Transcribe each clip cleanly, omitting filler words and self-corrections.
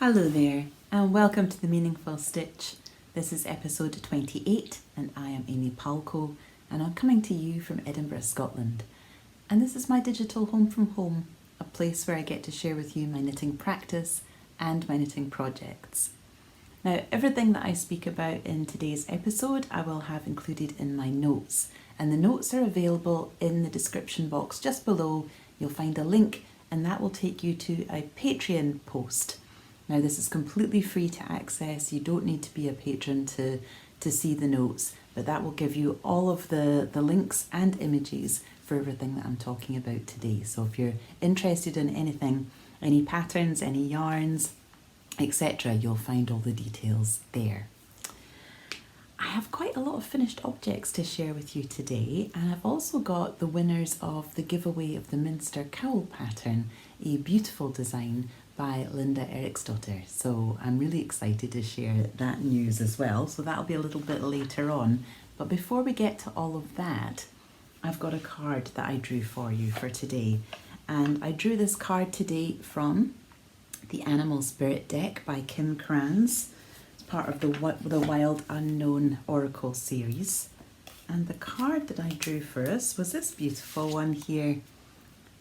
Hello there, and welcome to the Meaningful Stitch. This is episode 28, and I am Amy Palko, and I'm coming to you from Edinburgh, Scotland. And this is my digital home from home, a place where I get to share with you my knitting practice and my knitting projects. Now, everything that I speak about in today's episode, I will have included in my notes, and the notes are available in the description box just below. You'll find a link, and that will take you to a Patreon post. Now, this is completely free to access. You don't need to be a patron to see the notes, but that will give you all of the links and images for everything that I'm talking about today. So if you're interested in anything, any patterns, any yarns, etc., you'll find all the details there. I have quite a lot of finished objects to share with you today, and I've also got the winners of the giveaway of the Minster Cowl pattern, a beautiful design by Linda Eriksdotter. So I'm really excited to share that news as well. So that'll be a little bit later on. But before we get to all of that, I've got a card that I drew for you for today. And I drew this card today from the Animal Spirit deck by Kim Kranz. It's part of the Wild Unknown Oracle series. And the card that I drew for us was this beautiful one here.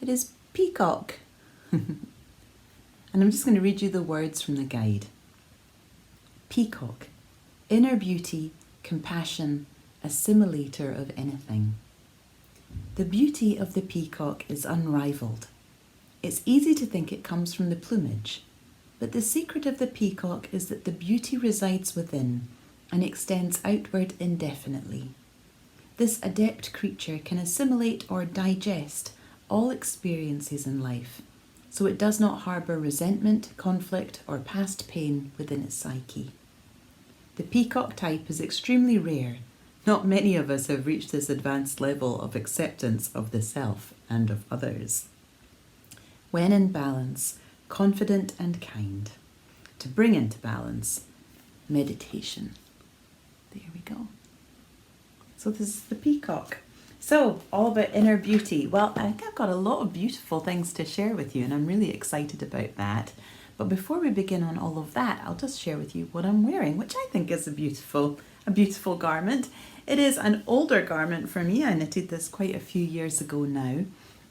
It is Peacock. And I'm just going to read you the words from the guide. Peacock, inner beauty, compassion, assimilator of anything. The beauty of the peacock is unrivaled. It's easy to think it comes from the plumage, but the secret of the peacock is that the beauty resides within and extends outward indefinitely. This adept creature can assimilate or digest all experiences in life, so it does not harbour resentment, conflict, or past pain within its psyche. The peacock type is extremely rare. Not many of us have reached this advanced level of acceptance of the self and of others. When in balance, confident and kind. To bring into balance, meditation. There we go. So this is the peacock. So, all about inner beauty. Well, I think I've got a lot of beautiful things to share with you, and I'm really excited about that. But before we begin on all of that, I'll just share with you what I'm wearing, which I think is a beautiful garment. It is an older garment for me. I knitted this quite a few years ago now.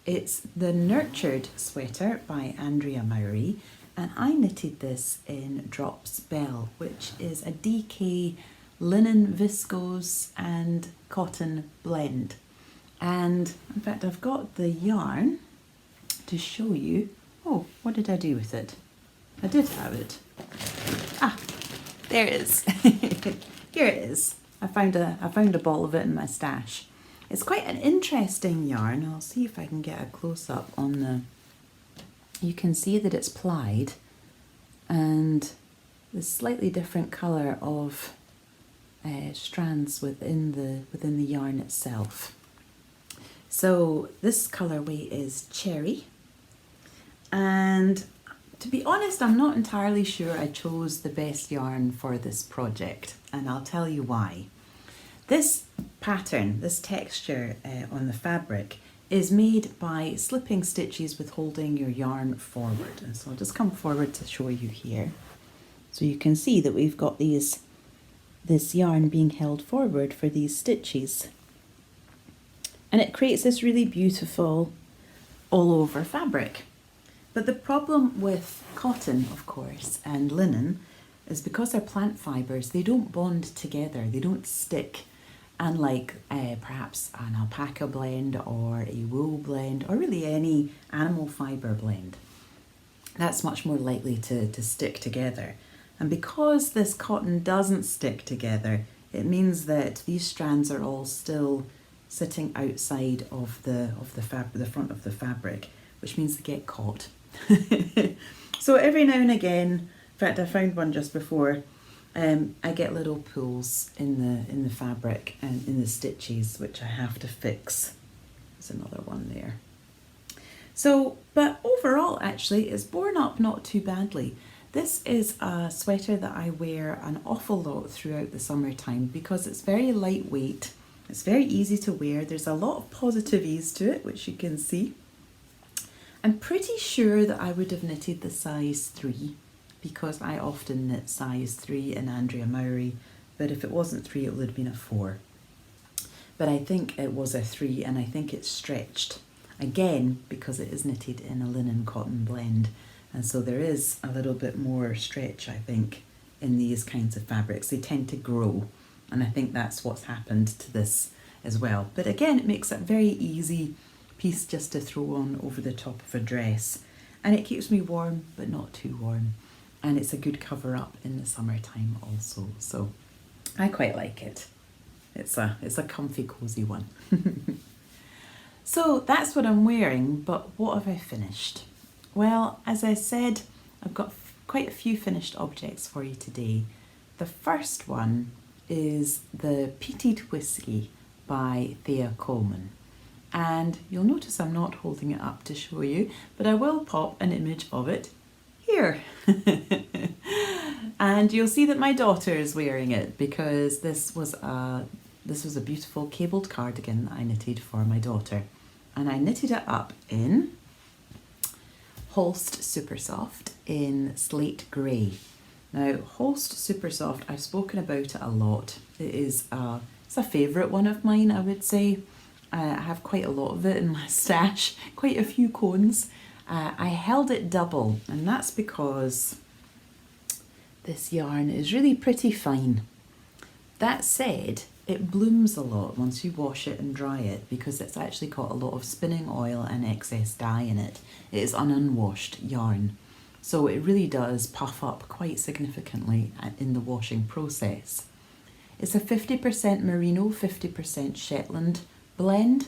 It's the Nurtured sweater by Andrea Mowry, and I knitted this in Drops Bell, which is a DK linen, viscose and cotton blend. And in fact, I've got the yarn to show you. Oh, what did I do with it? I did have it. Ah, there it is. Here it is. I found a ball of it in my stash. It's quite an interesting yarn. I'll see if I can get a close up on the. You can see that it's plied, and the slightly different colour of strands within the yarn itself. So this colourway is cherry, and to be honest, I'm not entirely sure I chose the best yarn for this project, and I'll tell you why. This pattern, this texture on the fabric is made by slipping stitches with holding your yarn forward. And so I'll just come forward to show you here. So you can see that we've got this yarn being held forward for these stitches. And it creates this really beautiful all over fabric. But the problem with cotton, of course, and linen is because they're plant fibres, they don't bond together, they don't stick, unlike perhaps an alpaca blend or a wool blend or really any animal fibre blend. That's much more likely to stick together. And because this cotton doesn't stick together, it means that these strands are all still sitting outside of the front of the fabric, which means they get caught. So every now and again, in fact I found one just before, I get little pulls in the fabric and in the stitches, which I have to fix. There's another one there. So, but overall actually it's borne up not too badly. This is a sweater that I wear an awful lot throughout the summertime because it's very lightweight. It's very easy to wear. There's a lot of positive ease to it, which you can see. I'm pretty sure that I would have knitted the size 3 because I often knit size 3 in Andrea Mowry, but if it wasn't 3 it would have been a 4. But I think it was a 3 and I think it's stretched. Again, because it is knitted in a linen cotton blend. And so there is a little bit more stretch, I think, in these kinds of fabrics. They tend to grow. And I think that's what's happened to this as well. But again, it makes it a very easy piece just to throw on over the top of a dress. And it keeps me warm, but not too warm. And it's a good cover up in the summertime also. So I quite like it. It's a comfy, cozy one. So that's what I'm wearing, but what have I finished? Well, as I said, I've got quite a few finished objects for you today. The first one is the Peated Whiskey by Thea Coleman. And you'll notice I'm not holding it up to show you, but I will pop an image of it here. And you'll see that my daughter is wearing it because this was a beautiful cabled cardigan that I knitted for my daughter. And I knitted it up in Holst Super Soft in Slate Grey. Now, Holst Super Soft, I've spoken about it a lot. It's a favourite one of mine, I would say. I have quite a lot of it in my stash, quite a few cones. I held it double, and that's because this yarn is really pretty fine. That said, it blooms a lot once you wash it and dry it because it's actually got a lot of spinning oil and excess dye in it. It is an unwashed yarn. So it really does puff up quite significantly in the washing process. It's a 50% merino, 50% Shetland blend.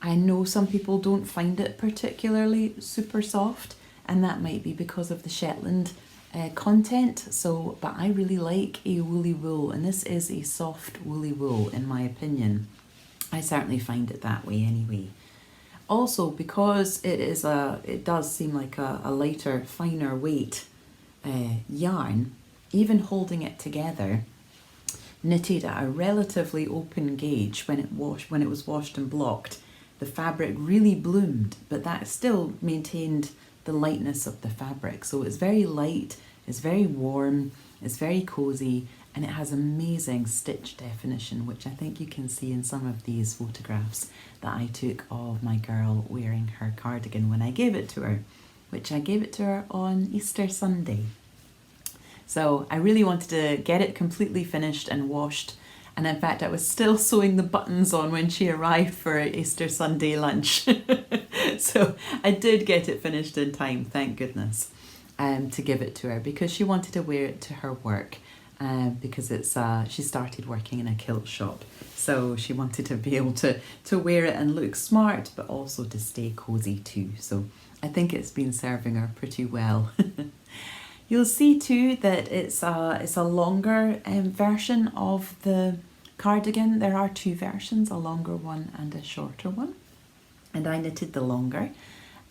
I know some people don't find it particularly super soft, and that might be because of the Shetland content. But I really like a woolly wool, and this is a soft woolly wool in my opinion. I certainly find it that way anyway. Also, because it does seem like a lighter, finer weight yarn, even holding it together, knitted at a relatively open gauge when it was washed and blocked, the fabric really bloomed, but that still maintained the lightness of the fabric. So it's very light, it's very warm, it's very cozy, and it has amazing stitch definition, which I think you can see in some of these photographs that I took of my girl wearing her cardigan when I gave it to her, which I gave it to her on Easter Sunday. So I really wanted to get it completely finished and washed. And in fact, I was still sewing the buttons on when she arrived for Easter Sunday lunch. So I did get it finished in time, thank goodness, to give it to her because she wanted to wear it to her work. Because she started working in a kilt shop, so she wanted to be able to wear it and look smart, but also to stay cozy too. So I think it's been serving her pretty well. You'll see too that it's a longer version of the cardigan. There are two versions, a longer one and a shorter one, and I knitted the longer.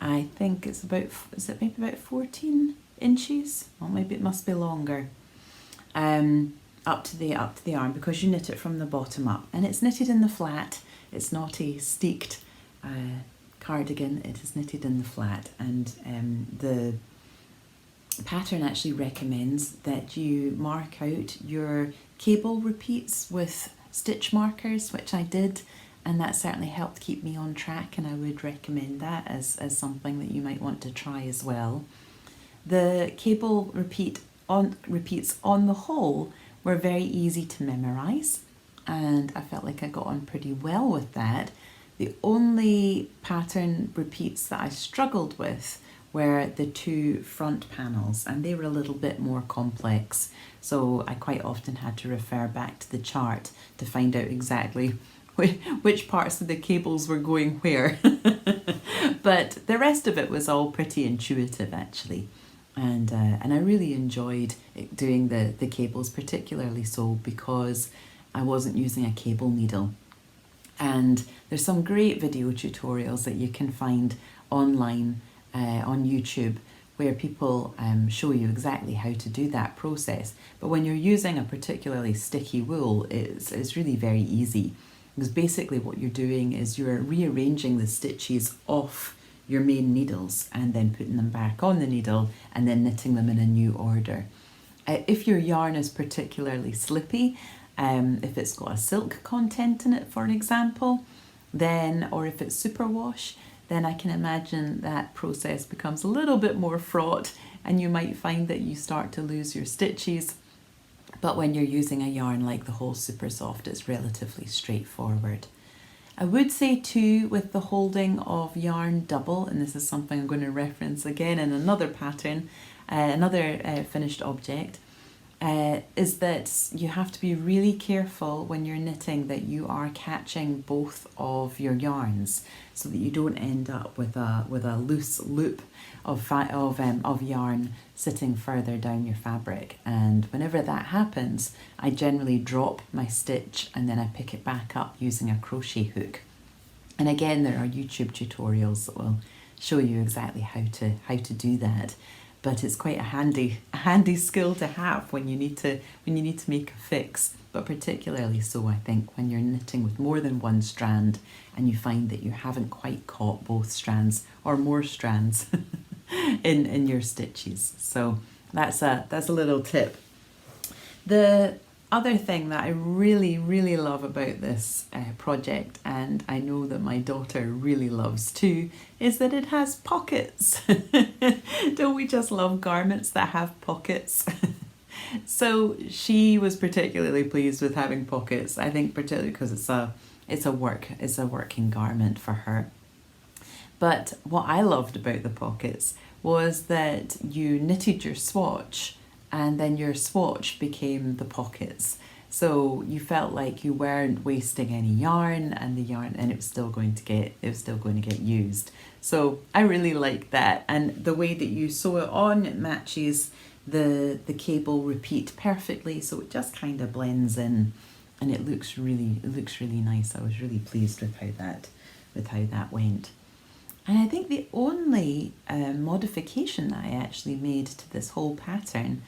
I think it's maybe about 14 inches? Well, maybe it must be longer. Up to the arm, because you knit it from the bottom up, and it's knitted in the flat. It's not a steeked cardigan, it is knitted in the flat, and the pattern actually recommends that you mark out your cable repeats with stitch markers, which I did, and that certainly helped keep me on track, and I would recommend that as something that you might want to try as well. The cable repeats on the whole were very easy to memorize, and I felt like I got on pretty well with that. The only pattern repeats that I struggled with were the two front panels, and they were a little bit more complex, so I quite often had to refer back to the chart to find out exactly which parts of the cables were going where. But the rest of it was all pretty intuitive actually. And I really enjoyed doing the cables, particularly so because I wasn't using a cable needle. And there's some great video tutorials that you can find online on YouTube where people show you exactly how to do that process. But when you're using a particularly sticky wool, it's really very easy, because basically what you're doing is you're rearranging the stitches off your main needles and then putting them back on the needle and then knitting them in a new order. If your yarn is particularly slippy, if it's got a silk content in it, for example, then, or if it's superwash, then I can imagine that process becomes a little bit more fraught and you might find that you start to lose your stitches. But when you're using a yarn like the Whole Super Soft, it's relatively straightforward. I would say too, with the holding of yarn double, and this is something I'm going to reference again in another pattern, another finished object, is that you have to be really careful when you're knitting that you are catching both of your yarns so that you don't end up with a loose loop of yarn sitting further down your fabric. And whenever that happens, I generally drop my stitch and then I pick it back up using a crochet hook. And again, there are YouTube tutorials that will show you exactly how to do that. But it's quite a handy skill to have when you need to make a fix. But particularly so, I think, when you're knitting with more than one strand and you find that you haven't quite caught both strands or more strands in your stitches. So that's a little tip. The other thing that I really, really love about this project, and I know that my daughter really loves too, is that it has pockets. Don't we just love garments that have pockets? So she was particularly pleased with having pockets. I think particularly because it's a working garment for her. But what I loved about the pockets was that you knitted your swatch and then your swatch became the pockets. So you felt like you weren't wasting any yarn, and it was still going to get used. So I really like that, and the way that you sew it on, it matches the cable repeat perfectly, so it just kind of blends in, and it looks really nice. I was really pleased with how that went. And I think the only modification that I actually made to this whole pattern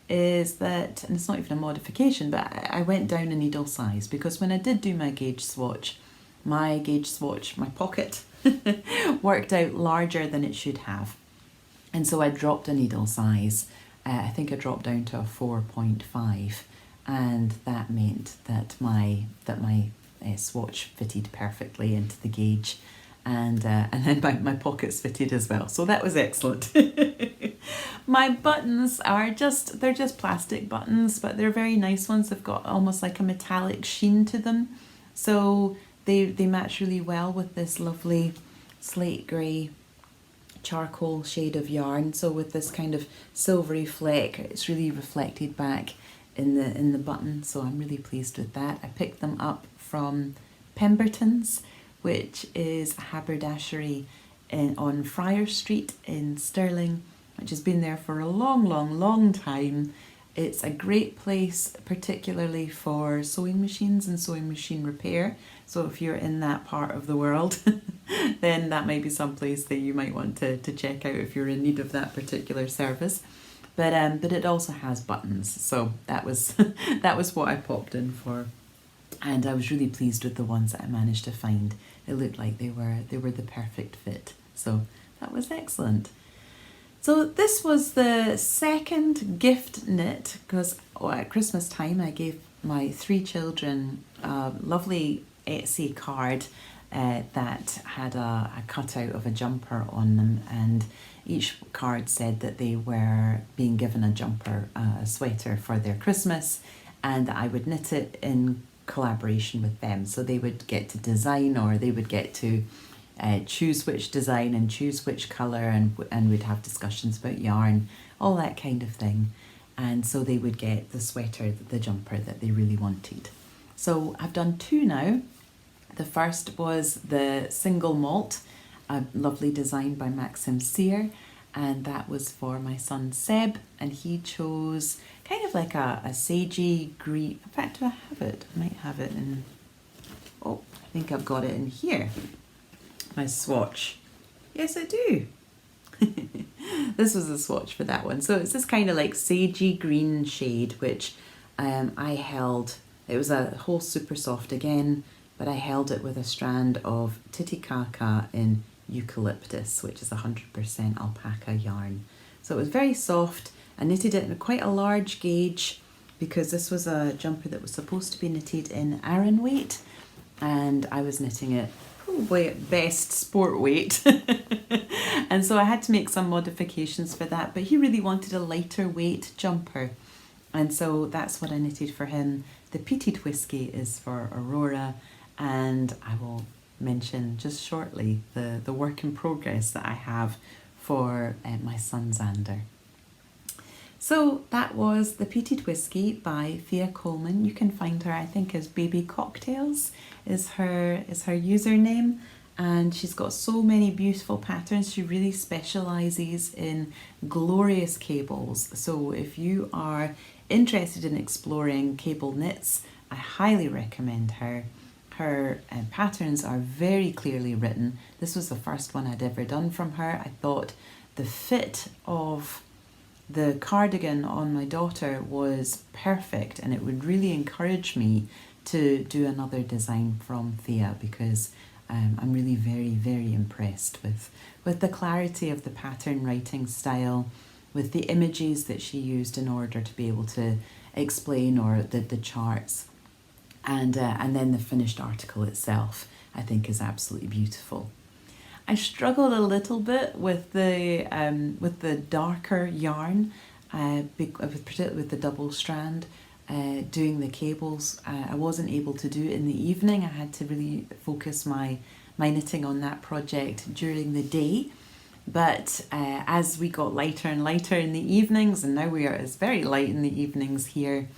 is that, and it's not even a modification, but I went down a needle size, because when I did do my gauge swatch, my pocket worked out larger than it should have. And so I dropped a needle size. I think I dropped down to a 4.5, and that meant that my swatch fitted perfectly into the gauge, and then my pockets fitted as well. So that was excellent. My buttons they're just plastic buttons, but they're very nice ones. They've got almost like a metallic sheen to them. So they match really well with this lovely slate grey charcoal shade of yarn. So with this kind of silvery fleck, it's really reflected back in the button. So I'm really pleased with that. I picked them up from Pemberton's, which is a haberdashery on Friar Street in Stirling, which has been there for a long time. It's a great place, particularly for sewing machines and sewing machine repair. So if you're in that part of the world, then that might be some place that you might want to check out if you're in need of that particular service. But it also has buttons, so that was what I popped in for, and I was really pleased with the ones that I managed to find. It looked like they were the perfect fit, so that was excellent. So this was the second gift knit, because at Christmas time I gave my 3 children a lovely Etsy card that had a cutout of a jumper on them, and each card said that they were being given a jumper, a sweater for their Christmas, and I would knit it in collaboration with them. So they would get to design, or they would get to choose which design and choose which colour, and we'd have discussions about yarn, all that kind of thing. And so they would get the sweater, the jumper that they really wanted. So I've done 2 now. The first was the single malt, a lovely design by Maxim Sear, and that was for my son Seb, and he chose kind of like a sagey green. In fact, do I have it? I might have it in, I think I've got it in here. My swatch. Yes, I do. This was the swatch for that one. So it's this kind of like sagey green shade, which I held. It was a whole super soft again, but I held it with a strand of Titicaca in eucalyptus, which is 100% alpaca yarn. So it was very soft. I knitted it in quite a large gauge because this was a jumper that was supposed to be knitted in Aran weight, and I was knitting it probably at best sport weight. And so I had to make some modifications for that, but he really wanted a lighter weight jumper, and so that's what I knitted for him. The Petite Whiskey is for Aurora, and I will mention just shortly the work in progress that I have for my son Xander. So that was the Petite Whiskey by Thea Coleman. You can find her, I think, as Baby Cocktails is her username, and she's got so many beautiful patterns. She really specialises in glorious cables. So if you are interested in exploring cable knits, I highly recommend her. Her patterns are very clearly written. This was the first one I'd ever done from her. I thought the fit of the cardigan on my daughter was perfect, and it would really encourage me to do another design from Thea, because I'm really very, very impressed with the clarity of the pattern writing style, with the images that she used in order to be able to explain, or the charts, and then the finished article itself, I think, is absolutely beautiful. I struggled a little bit with the darker yarn, particularly with the double strand. Doing the cables, I wasn't able to do it in the evening. I had to really focus my knitting on that project during the day. But as we got lighter and lighter in the evenings, and now it's very light in the evenings here,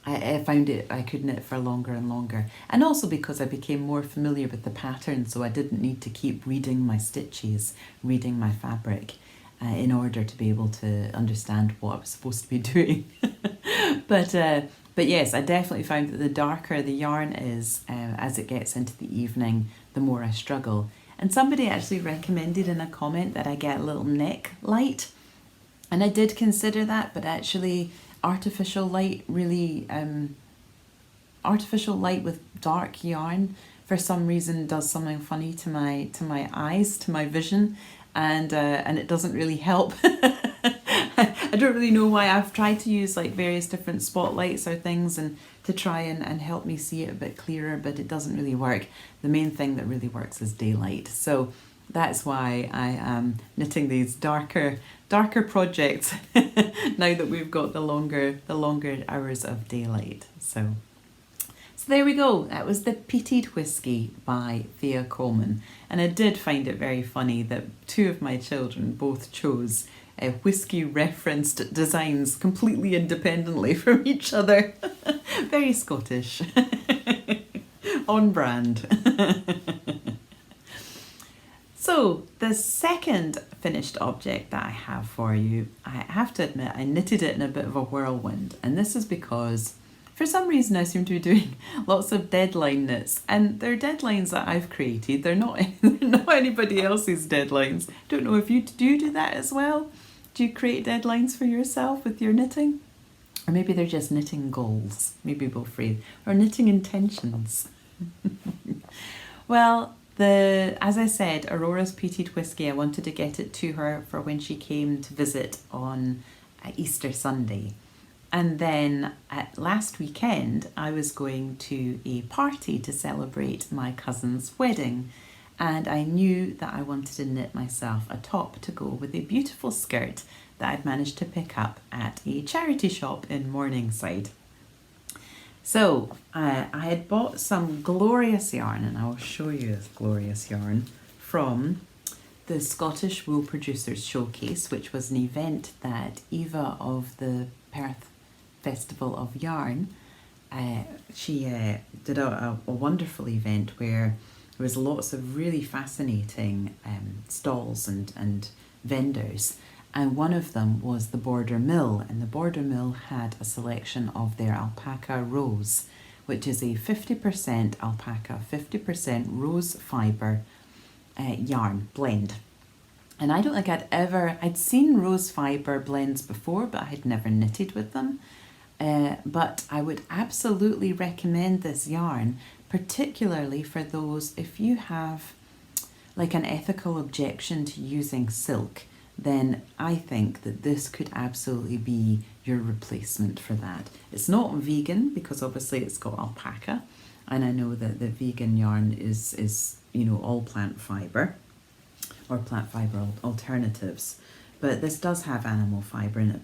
I found I could knit for longer and longer. And also because I became more familiar with the pattern, so I didn't need to keep reading my stitches, reading my fabric, in order to be able to understand what I was supposed to be doing. But yes, I definitely found that the darker the yarn is, as it gets into the evening, the more I struggle. And somebody actually recommended in a comment that I get a little neck light. And I did consider that, but actually artificial light with dark yarn for some reason does something funny to my eyes, to my vision, and it doesn't really help. I don't really know why. I've tried to use like various different spotlights or things and to try and help me see it a bit clearer, but it doesn't really work. The main thing that really works is daylight. So that's why I am knitting these darker projects now that we've got the longer hours of daylight. So there we go. That was the Petite Whiskey by Thea Coleman. And I did find it very funny that two of my children both chose whiskey referenced designs completely independently from each other. Very Scottish. On brand. So the second finished object that I have for you, I have to admit I knitted it in a bit of a whirlwind, and this is because for some reason I seem to be doing lots of deadline knits, and they're deadlines that I've created. They're not anybody else's deadlines. Don't know if you do that as well. Do you create deadlines for yourself with your knitting? Or maybe they're just knitting goals, maybe both free, or knitting intentions. Well, as I said, Aurora's Petite Whiskey, I wanted to get it to her for when she came to visit on Easter Sunday. And then last weekend, I was going to a party to celebrate my cousin's wedding. And I knew that I wanted to knit myself a top to go with a beautiful skirt that I'd managed to pick up at a charity shop in Morningside. So I had bought some glorious yarn, and I'll show you this glorious yarn from the Scottish Wool Producers Showcase, which was an event that Eva of the Perth Festival of Yarn, she did a wonderful event where there was lots of really fascinating stalls and vendors, and one of them was the Border Mill, and the Border Mill had a selection of their alpaca rose, which is a 50% alpaca, 50% rose fibre yarn blend. And I don't think I'd seen rose fibre blends before, but I had never knitted with them. But I would absolutely recommend this yarn, particularly for those, if you have like an ethical objection to using silk, then I think that this could absolutely be your replacement for that. It's not vegan because obviously it's got alpaca, and I know that the vegan yarn is you know, all plant fibre or plant fibre alternatives, but this does have animal fibre in it,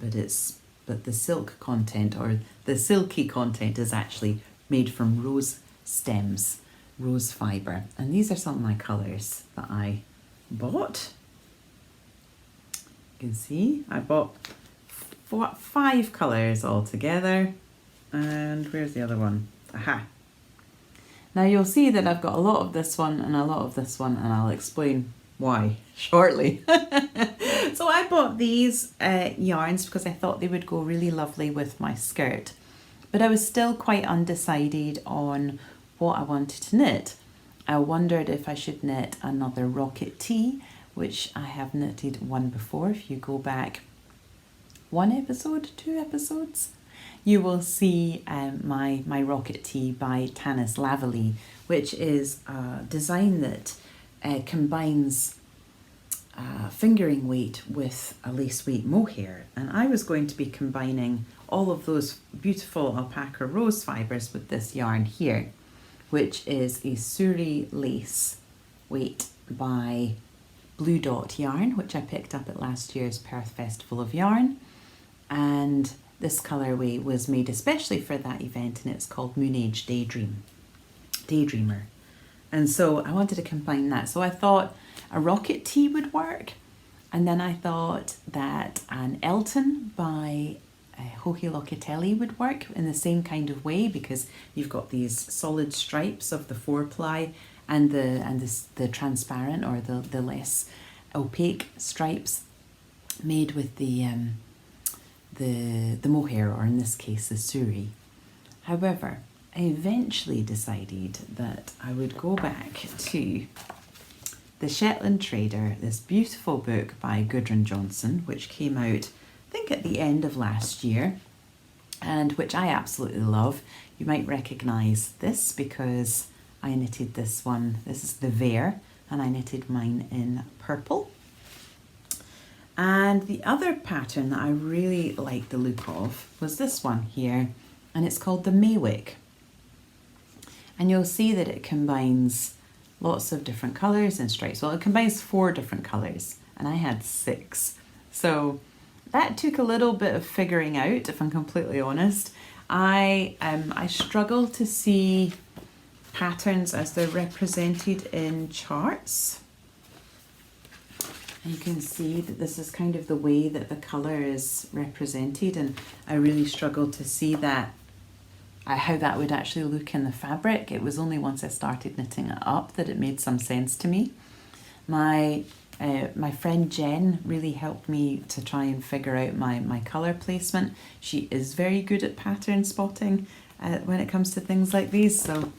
but the silk content or the silky content is actually made from rose stems, rose fibre. And these are some of my colours that I bought. You can see I bought 5 colours altogether. And where's the other one? Aha. Now you'll see that I've got a lot of this one and a lot of this one, and I'll explain why shortly. So I bought these yarns because I thought they would go really lovely with my skirt, but I was still quite undecided on what I wanted to knit. I wondered if I should knit another rocket tee, which I have knitted one before. If you go back 1 episode, 2 episodes, you will see my rocket tee by Tanis Lavallee, which is a design that combines fingering weight with a lace weight mohair. And I was going to be combining all of those beautiful alpaca rose fibres with this yarn here, which is a Suri lace weight by Blue Dot Yarn, which I picked up at last year's Perth Festival of Yarn. And this colourway was made especially for that event, and it's called Moon Age Daydreamer. And so I wanted to combine that. So I thought a rocket tee would work. And then I thought that an Elton by Joji Locatelli would work in the same kind of way, because you've got these solid stripes of the 4-ply and the transparent or the less opaque stripes made with the mohair, or in this case the suri. However, I eventually decided that I would go back to The Shetland Trader, this beautiful book by Gudrun Johnson, which came out I think at the end of last year, and which I absolutely love. You might recognise this because I knitted this one. This is the Vare, and I knitted mine in purple. And the other pattern that I really liked the look of was this one here, and it's called the Maywick. And you'll see that it combines lots of different colours and stripes. Well, it combines 4 different colours, and I had 6. So that took a little bit of figuring out, if I'm completely honest. I struggle to see patterns as they're represented in charts. And you can see that this is kind of the way that the colour is represented, and I really struggled to see that, how that would actually look in the fabric. It was only once I started knitting it up that it made some sense to me. My friend Jen really helped me to try and figure out my colour placement. She is very good at pattern spotting when it comes to things like these. So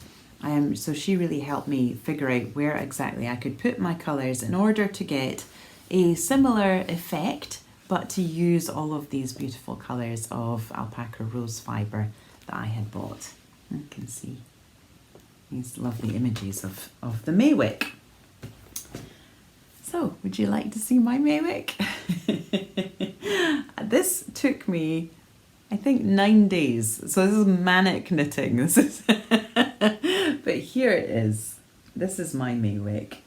she really helped me figure out where exactly I could put my colours in order to get a similar effect, but to use all of these beautiful colours of alpaca rose fibre that I had bought. You can see these lovely images of the Maywick. So, would you like to see my Maywick? This took me, I think, 9 days. So this is manic knitting. This is, but here it is. This is my Maywick.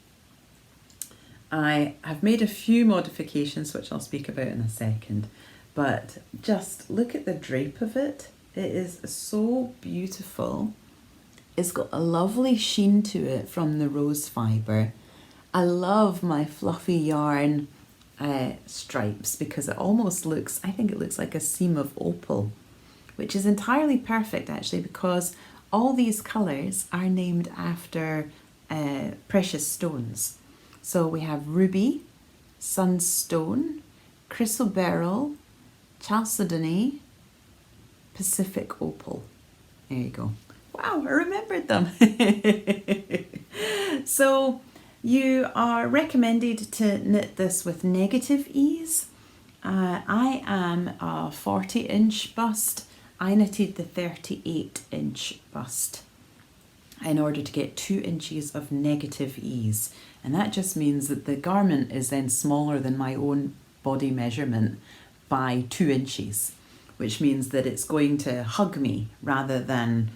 I have made a few modifications, which I'll speak about in a second. But just look at the drape of it. It is so beautiful. It's got a lovely sheen to it from the rose fibre. I love my fluffy yarn stripes because it almost looks, I think it looks like a seam of opal, which is entirely perfect actually, because all these colours are named after precious stones. So we have ruby, sunstone, chrysoberyl, chalcedony, Pacific opal. There you go. Wow, I remembered them. So you are recommended to knit this with negative ease. I am a 40-inch bust. I knitted the 38-inch bust in order to get 2 inches of negative ease. And that just means that the garment is then smaller than my own body measurement by 2 inches, which means that it's going to hug me rather than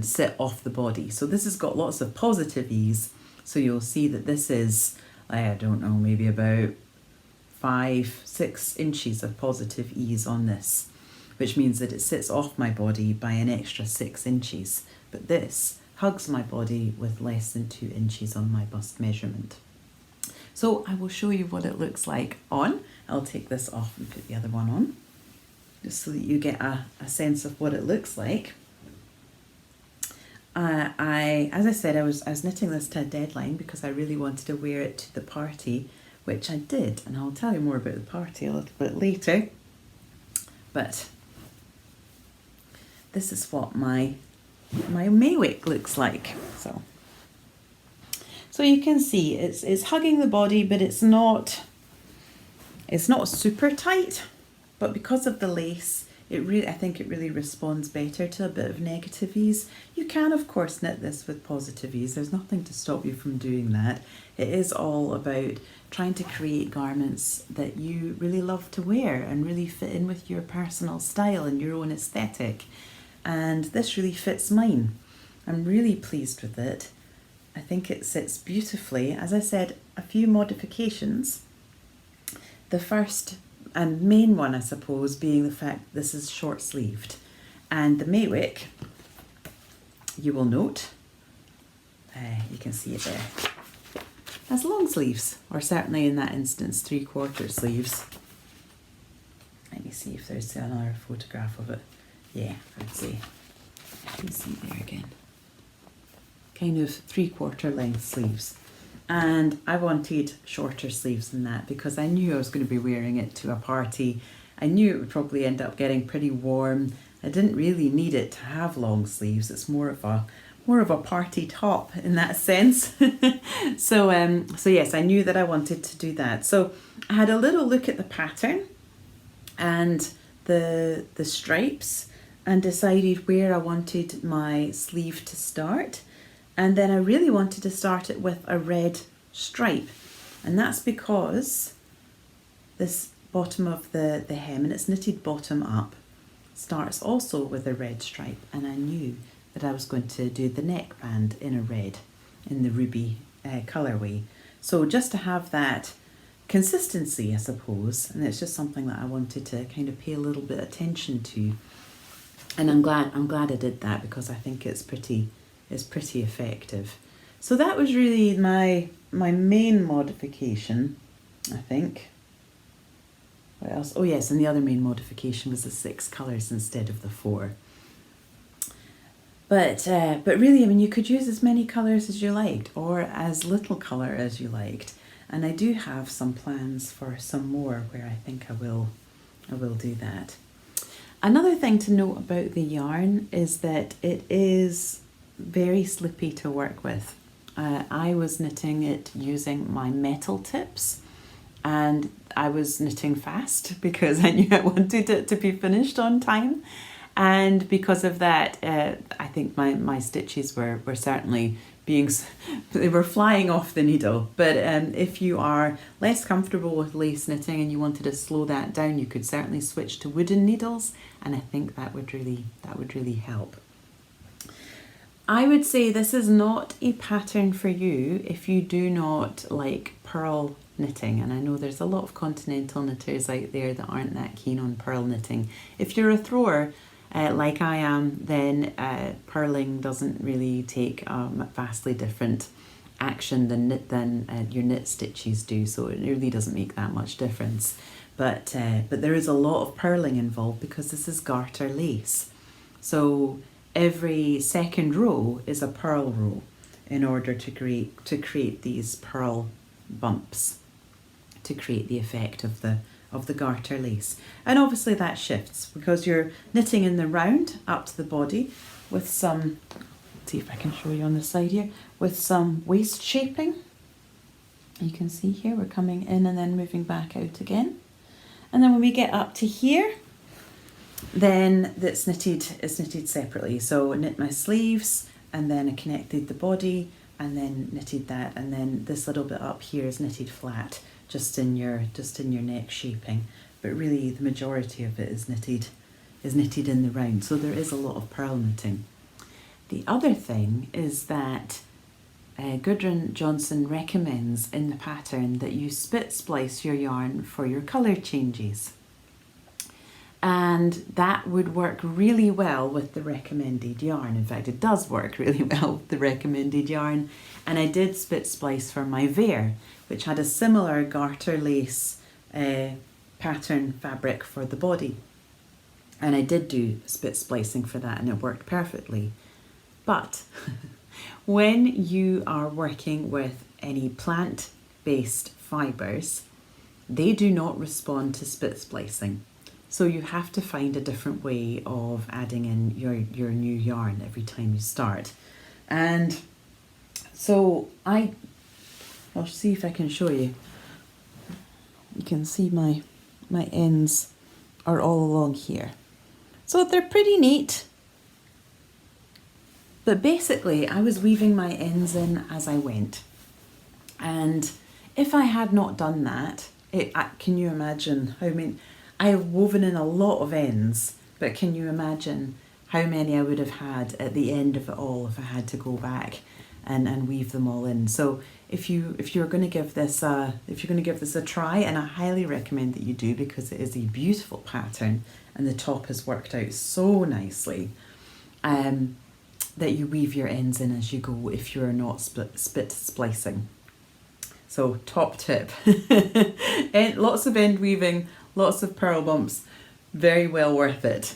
sit off the body. So this has got lots of positive ease. So you'll see that this is, I don't know, maybe about 5-6 inches of positive ease on this, which means that it sits off my body by an extra 6 inches. But this hugs my body with less than 2 inches on my bust measurement. So I will show you what it looks like on. I'll take this off and put the other one on, just so that you get a sense of what it looks like. As I said, I was knitting this to a deadline because I really wanted to wear it to the party, which I did, and I'll tell you more about the party a little bit later. But this is what my Maywick looks like. So you can see it's hugging the body, but it's not super tight. But because of the lace, I think it really responds better to a bit of negative ease. You can, of course, knit this with positive ease. There's nothing to stop you from doing that. It is all about trying to create garments that you really love to wear and really fit in with your personal style and your own aesthetic. And this really fits mine. I'm really pleased with it. I think it sits beautifully. As I said, a few modifications. The first and main one, I suppose, being the fact this is short sleeved. And the Maywick, you will note, you can see it there, has long sleeves, or certainly in that instance 3/4 sleeves. Let me see if there's another photograph of it. Yeah, I'd say, you can see there again. Kind of 3/4 length sleeves. And I wanted shorter sleeves than that because I knew I was going to be wearing it to a party. I knew it would probably end up getting pretty warm. I didn't really need it to have long sleeves. It's more of a party top in that sense. So yes, I knew that I wanted to do that. So I had a little look at the pattern and the stripes and decided where I wanted my sleeve to start. And then I really wanted to start it with a red stripe. And that's because this bottom of the hem, and it's knitted bottom up, starts also with a red stripe. And I knew that I was going to do the neckband in a red, in the ruby colourway. So just to have that consistency, I suppose, and it's just something that I wanted to kind of pay a little bit of attention to. And I'm glad I did that because I think it's pretty effective. So that was really my main modification, I think. What else? Oh yes, and the other main modification was the 6 colours instead of the 4. But really, I mean, you could use as many colours as you liked or as little colour as you liked. And I do have some plans for some more where I think I will do that. Another thing to note about the yarn is that it is very slippy to work with. I was knitting it using my metal tips, and I was knitting fast because I knew I wanted it to be finished on time. And because of that, I think my stitches were certainly they were flying off the needle. But if you are less comfortable with lace knitting and you wanted to slow that down, you could certainly switch to wooden needles, and I think that would really help. I would say this is not a pattern for you if you do not like purl knitting, and I know there's a lot of continental knitters out there that aren't that keen on purl knitting. If you're a thrower like I am, then purling doesn't really take vastly different action than your knit stitches do, so it really doesn't make that much difference. But there is a lot of purling involved because this is garter lace. So every second row is a purl row in order to create these purl bumps, to create the effect of the garter lace. And obviously that shifts because you're knitting in the round up to the body with some, let's see if I can show you on the side here, with some waist shaping. You can see here we're coming in and then moving back out again. And then when we get up to here, then it's knitted separately. So I knit my sleeves and then I connected the body and then knitted that, and then this little bit up here is knitted flat, just in your neck shaping. But really the majority of it is knitted in the round, so there is a lot of purl knitting. The other thing is that Gudrun Johnson recommends in the pattern that you spit splice your yarn for your colour changes. And that would work really well with the recommended yarn. In fact, it does work really well with the recommended yarn. And I did spit splice for my Vare, which had a similar garter lace pattern fabric for the body. And I did do spit splicing for that, and it worked perfectly. But when you are working with any plant-based fibres, they do not respond to spit splicing. So you have to find a different way of adding in your new yarn every time you start. And so I'll see if I can show you. You can see my ends are all along here. So they're pretty neat. But basically I was weaving my ends in as I went. And if I had not done that, can you imagine how many... I have woven in a lot of ends, but can you imagine how many I would have had at the end of it all if I had to go back and weave them all in? So if you're going to give this a try, and I highly recommend that you do, because it is a beautiful pattern and the top has worked out so nicely, that you weave your ends in as you go if you're not spit splicing. So top tip, lots of end weaving, lots of purl bumps, very well worth it.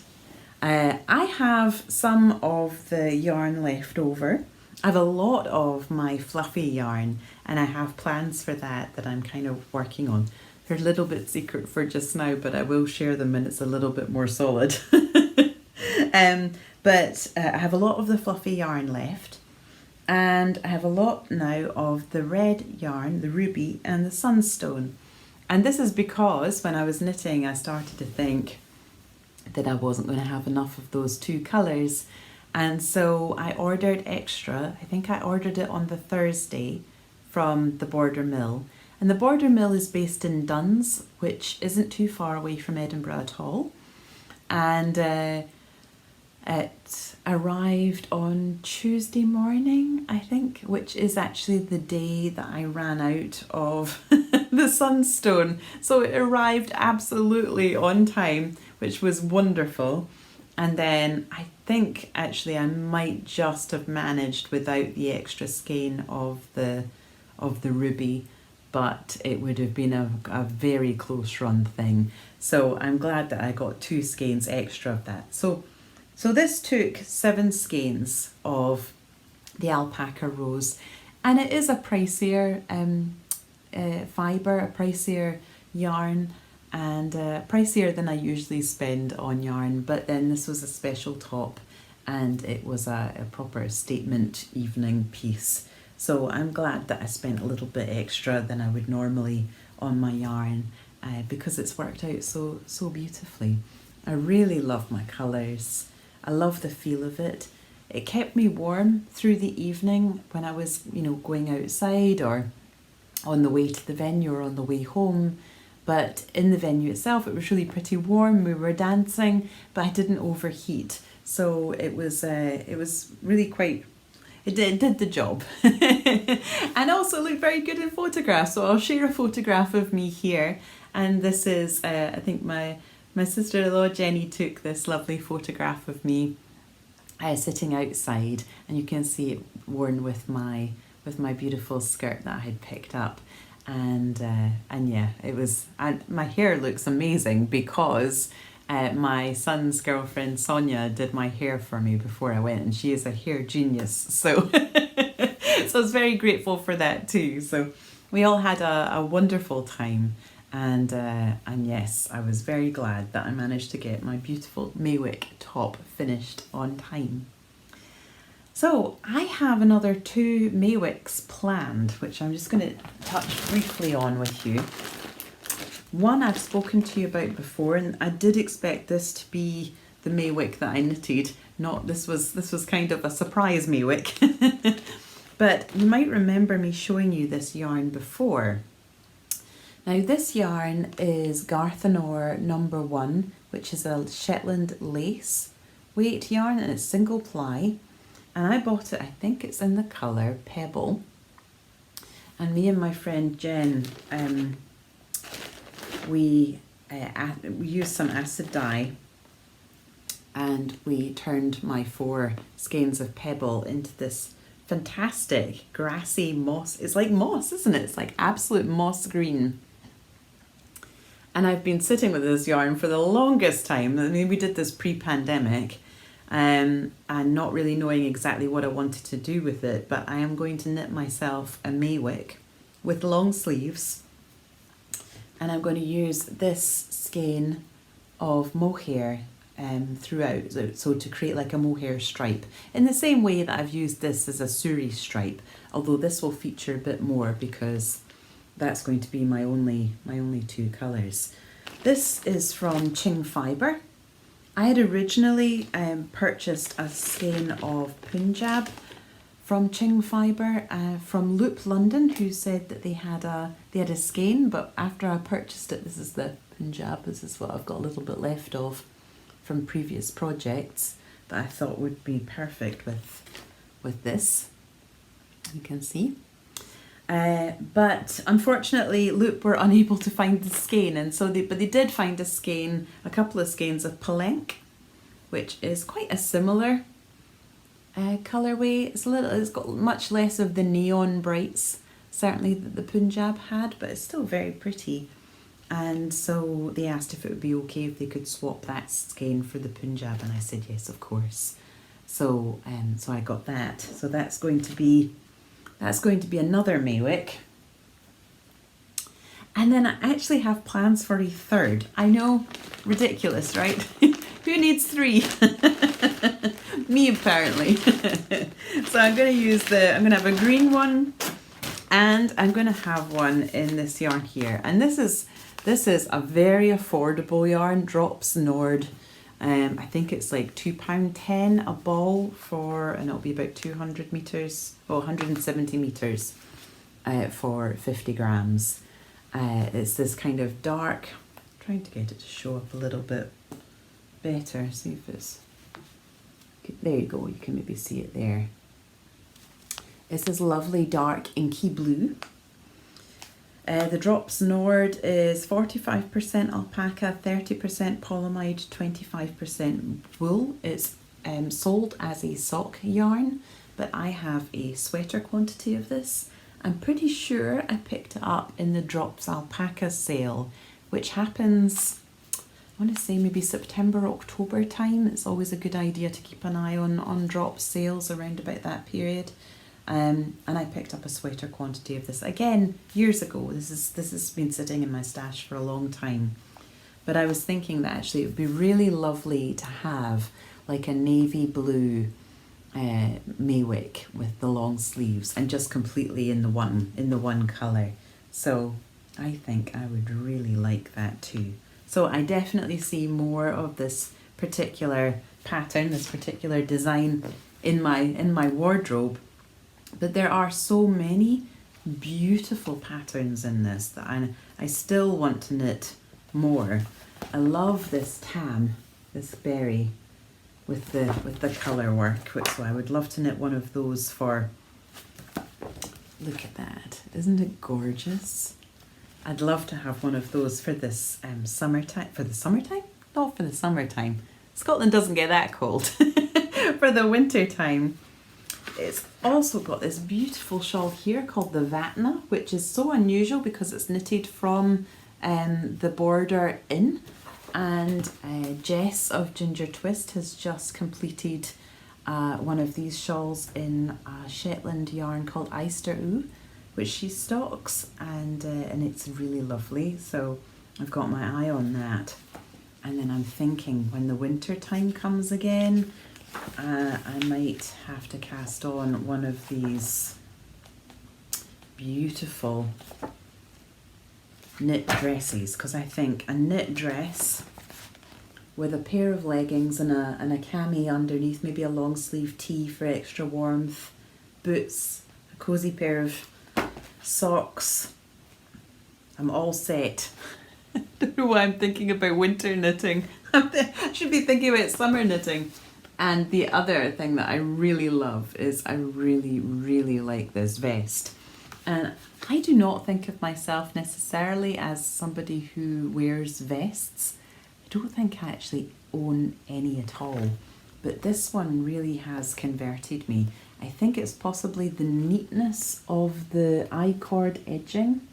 I have some of the yarn left over. I have a lot of my fluffy yarn, and I have plans for that I'm kind of working on. They're a little bit secret for just now, but I will share them when it's a little bit more solid. But I have a lot of the fluffy yarn left, and I have a lot now of the red yarn, the ruby, and the sunstone. And this is because when I was knitting, I started to think that I wasn't going to have enough of those two colours. And so I ordered extra. I think I ordered it on the Thursday from the Border Mill. And the Border Mill is based in Duns, which isn't too far away from Edinburgh at all. And it arrived on Tuesday morning, I think, which is actually the day that I ran out of the sunstone. So it arrived absolutely on time, which was wonderful. And then I think actually I might just have managed without the extra skein of the ruby, but it would have been a very close run thing. So I'm glad that I got 2 skeins extra of that. So this took 7 skeins of the alpaca rose, and it is a pricier fibre, a pricier yarn, and pricier than I usually spend on yarn, but then this was a special top, and it was a proper statement evening piece. So I'm glad that I spent a little bit extra than I would normally on my yarn, because it's worked out so beautifully. I really love my colours. I love the feel of it. It kept me warm through the evening when I was, going outside or on the way to the venue or on the way home. But in the venue itself, it was really pretty warm. We were dancing, but I didn't overheat. So it was really quite, it did the job. And also looked very good in photographs. So I'll share a photograph of me here. And this is, I think my sister-in-law Jenny took this lovely photograph of me sitting outside, and you can see it worn with my beautiful skirt that I had picked up, and yeah, it was. And my hair looks amazing because my son's girlfriend Sonia did my hair for me before I went, and she is a hair genius. So so I was very grateful for that too. So we all had a wonderful time. And yes, I was very glad that I managed to get my beautiful Maywick top finished on time. So I have another 2 Maywicks planned, which I'm just going to touch briefly on with you. One I've spoken to you about before, and I did expect this to be the Maywick that I knitted. This was kind of a surprise Maywick. But you might remember me showing you this yarn before. Now this yarn is Garthenor number 1, which is a Shetland lace weight yarn, and it's single ply. And I bought it, I think it's in the colour Pebble. And me and my friend Jen, we used some acid dye, and we turned my 4 skeins of Pebble into this fantastic grassy moss. It's like moss, isn't it? It's like absolute moss green. And I've been sitting with this yarn for the longest time. I mean, we did this pre-pandemic, and not really knowing exactly what I wanted to do with it, but I am going to knit myself a Maywick with long sleeves, and I'm going to use this skein of mohair throughout, so to create like a mohair stripe, in the same way that I've used this as a suri stripe, although this will feature a bit more because that's going to be my only 2 colours. This is from Ching Fibre. I had originally purchased a skein of Punjab from Ching Fibre from Loop London, who said that they had a skein, but after I purchased it, this is the Punjab. This is what I've got a little bit left of from previous projects that I thought would be perfect with this. You can see. But unfortunately, Loop were unable to find the skein, and so they did find a couple of skeins of Palko, which is quite a similar colourway. It's got much less of the neon brights, certainly, that the Punjab had, but it's still very pretty. And so they asked if it would be okay if they could swap that skein for the Punjab, and I said yes, of course. So so I got that. So that's going to be another Maywick. And then I actually have plans for a third. I know, ridiculous, right? Who needs 3? Me, apparently. So I'm going to have a green one, and I'm going to have one in this yarn here. And this is a very affordable yarn, Drops Nord. I think it's like £2.10 a ball and it'll be about 200 metres, 170 metres for 50 grams. It's this kind of dark, I'm trying to get it to show up a little bit better, see if it's, there you go, you can maybe see it there. It's this lovely dark inky blue. The Drops Nord is 45% alpaca, 30% polyamide, 25% wool. It's sold as a sock yarn, but I have a sweater quantity of this. I'm pretty sure I picked it up in the Drops Alpaca sale, which happens, I want to say maybe September, October time. It's always a good idea to keep an eye on Drops sales around about that period. And I picked up a sweater quantity of this, again, years ago. This has been sitting in my stash for a long time. But I was thinking that actually it would be really lovely to have like a navy blue Maywick with the long sleeves and just completely in the one colour. So I think I would really like that too. So I definitely see more of this particular pattern, this particular design in my wardrobe. But there are so many beautiful patterns in this that I still want to knit more. I love this tam, this berry with the colour work, so I would love to knit one of those for, look at that, isn't it gorgeous? I'd love to have one of those for this summertime, for the summertime? Not for the summertime. Scotland doesn't get that cold. For the winter time. It's also got this beautiful shawl here called the Vatna, which is so unusual because it's knitted from the border in. And Jess of Ginger Twist has just completed one of these shawls in a Shetland yarn called Eyster Oo, which she stocks, and it's really lovely. So I've got my eye on that. And then I'm thinking when the winter time comes again, I might have to cast on one of these beautiful knit dresses, because I think a knit dress with a pair of leggings and a cami underneath, maybe a long sleeve tee for extra warmth, boots, a cozy pair of socks. I'm all set. I don't know why I'm thinking about winter knitting. I should be thinking about summer knitting. And the other thing that I really love is I really, really like this vest. And I do not think of myself necessarily as somebody who wears vests. I don't think I actually own any at all. But this one really has converted me. I think it's possibly the neatness of the I-cord edging.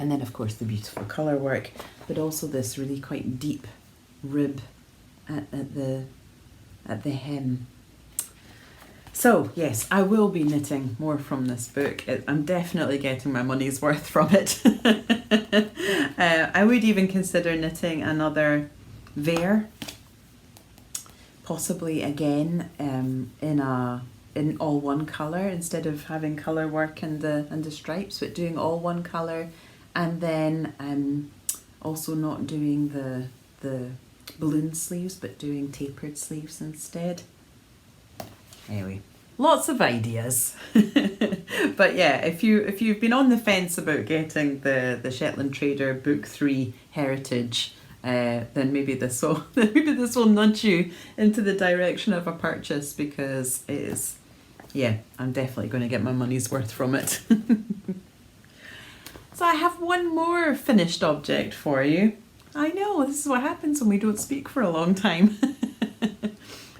And then of course the beautiful colour work, but also this really quite deep rib at the hem. So yes, I will be knitting more from this book. I'm definitely getting my money's worth from it. I would even consider knitting another Vare, possibly again in all one colour instead of having colour work and the stripes, but doing all one colour, and then also not doing the balloon sleeves but doing tapered sleeves instead. Anyway, lots of ideas. But yeah, if you've been on the fence about getting the Shetland Trader Book 3 Heritage, then maybe this will nudge you into the direction of a purchase, because it is, yeah, I'm definitely going to get my money's worth from it. So I have one more finished object for you. I know, this is what happens when we don't speak for a long time.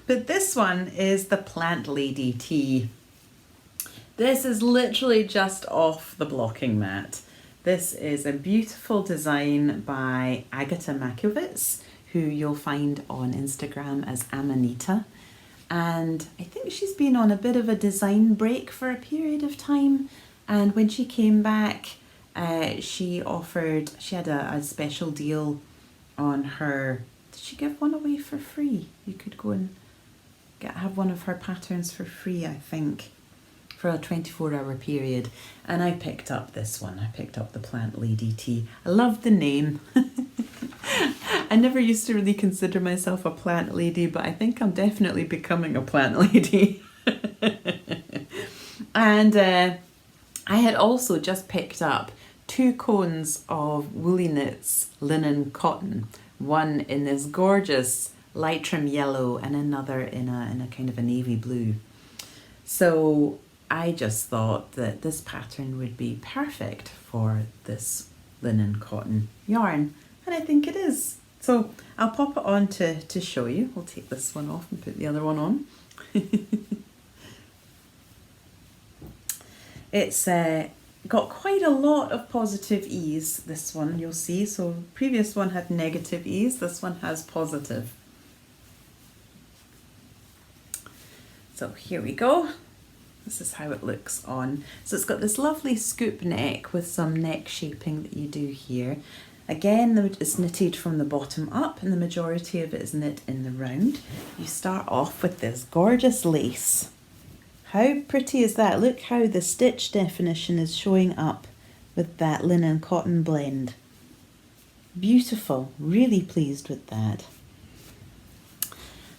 But this one is the Plant Lady tee. This is literally just off the blocking mat. This is a beautiful design by Agata Makiewicz, who you'll find on Instagram as Amanita. And I think she's been on a bit of a design break for a period of time. And when she came back, she had a special deal on her. Did she give one away for free? You could go and have one of her patterns for free, I think, for a 24-hour period. And I picked up this one. I picked up the Plant Lady tee. I love the name. I never used to really consider myself a plant lady, but I think I'm definitely becoming a plant lady. And I had also just picked up 2 cones of Woolly Knits linen cotton, one in this gorgeous light trim yellow and another in a kind of a navy blue. So I just thought that this pattern would be perfect for this linen cotton yarn, and I think it is. So I'll pop it on to show you. We'll take this one off and put the other one on. It's got quite a lot of positive ease, this one, you'll see. So previous one had negative ease, this one has positive. So here we go. This is how it looks on. So it's got this lovely scoop neck with some neck shaping that you do here. Again, it's knitted from the bottom up, and the majority of it is knit in the round. You start off with this gorgeous lace. How pretty is that? Look how the stitch definition is showing up with that linen cotton blend. Beautiful, really pleased with that.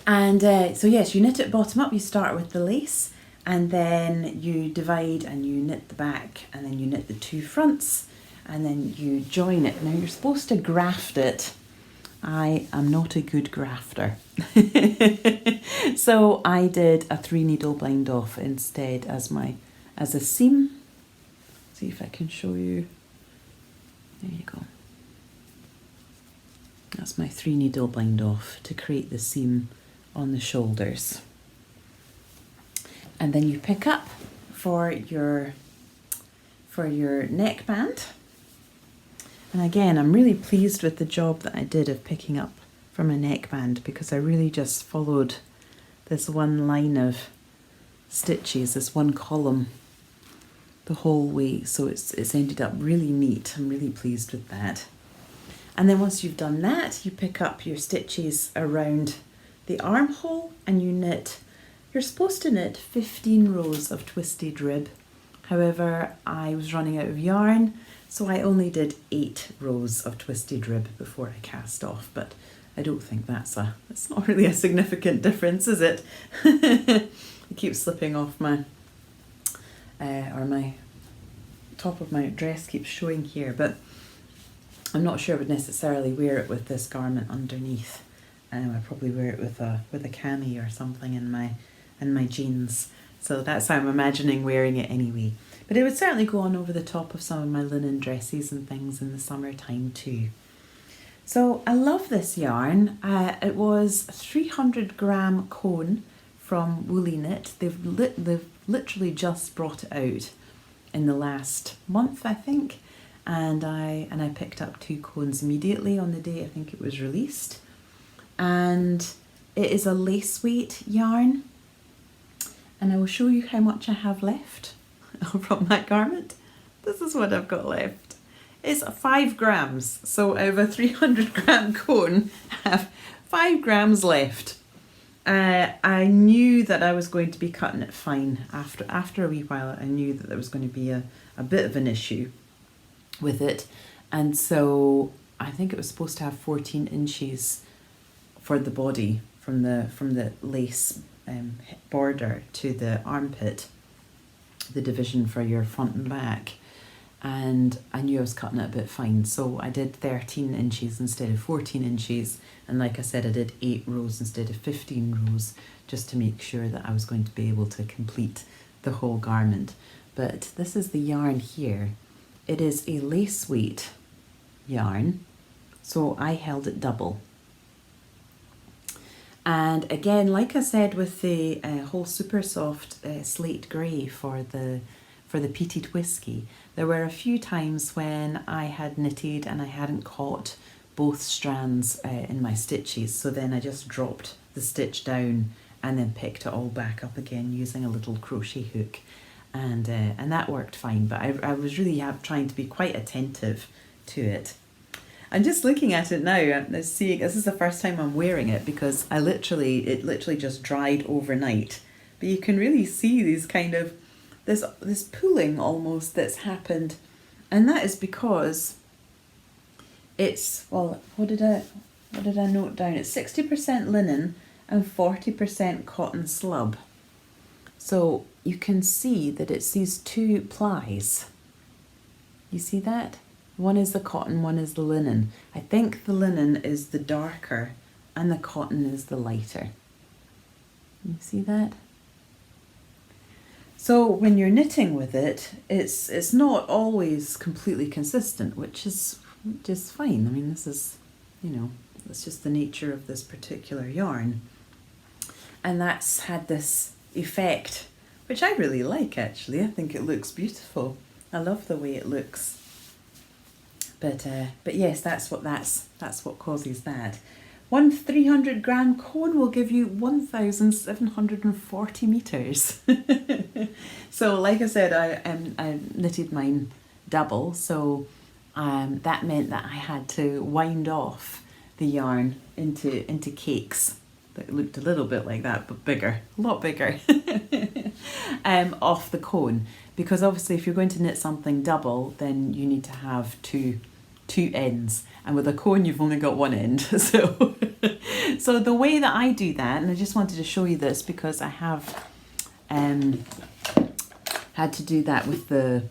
And so yes, you knit it bottom up, you start with the lace, and then you divide and you knit the back, and then you knit the 2 fronts, and then you join it. Now you're supposed to graft it. I am not a good grafter. So I did a 3 needle bind off instead as a seam. See if I can show you. There you go. That's my 3 needle bind off to create the seam on the shoulders. And then you pick up for your neckband. And again, I'm really pleased with the job that I did of picking up from a neckband, because I really just followed this one line of stitches, this one column the whole way. So it's ended up really neat. I'm really pleased with that. And then once you've done that, you pick up your stitches around the armhole and you knit. You're supposed to knit 15 rows of twisted rib. However, I was running out of yarn, so I only did 8 rows of twisted rib before I cast off, but I don't think that's not really a significant difference, is it? It keeps slipping off my or my top of my dress keeps showing here, but I'm not sure I would necessarily wear it with this garment underneath. I'd probably wear it with a cami or something in my jeans. So that's how I'm imagining wearing it anyway. But it would certainly go on over the top of some of my linen dresses and things in the summertime too. So I love this yarn. It was a 300 gram cone from Woolly Knit. They've literally just brought it out in the last month, I think. And I picked up 2 cones immediately on the day I think it was released. And it is a lace weight yarn. And I will show you how much I have left from that garment. This is what I've got left. It's 5 grams. So out of a 300 gram cone, I have 5 grams left. I knew that I was going to be cutting it fine. After a wee while, I knew that there was going to be a bit of an issue with it. And so I think it was supposed to have 14 inches for the body, from the lace border to the armpit, the division for your front and back. And I knew I was cutting it a bit fine, so I did 13 inches instead of 14 inches. And like I said, I did 8 rows instead of 15 rows, just to make sure that I was going to be able to complete the whole garment. But this is the yarn here. It is a lace weight yarn, so I held it double. And again, like I said, with the whole super soft slate grey for the peated whiskey, there were a few times when I had knitted and I hadn't caught both strands in my stitches, so then I just dropped the stitch down and then picked it all back up again using a little crochet hook, and that worked fine. But I was really trying to be quite attentive to it. I'm just looking at it now and seeing this is the first time I'm wearing it, because it literally just dried overnight. But you can really see these kind of this pooling almost that's happened, and that is because it's, well, what did I note down? It's 60% linen and 40% cotton slub. So you can see that it's these 2 plies. You see that? One is the cotton, one is the linen. I think the linen is the darker and the cotton is the lighter. You see that? So when you're knitting with it, it's not always completely consistent, which is just fine. I mean, this is, that's just the nature of this particular yarn. And that's had this effect, which I really like actually. I think it looks beautiful. I love the way it looks. But yes, that's what causes that. One 300 gram cone will give you 1,740 meters. So like I said, I knitted mine double, so that meant that I had to wind off the yarn into cakes that looked a little bit like that, but bigger, a lot bigger, off the cone. Because obviously if you're going to knit something double, then you need to have two ends, and with a cone you've only got one end. So the way that I do that, and I just wanted to show you this because I have had to do that with the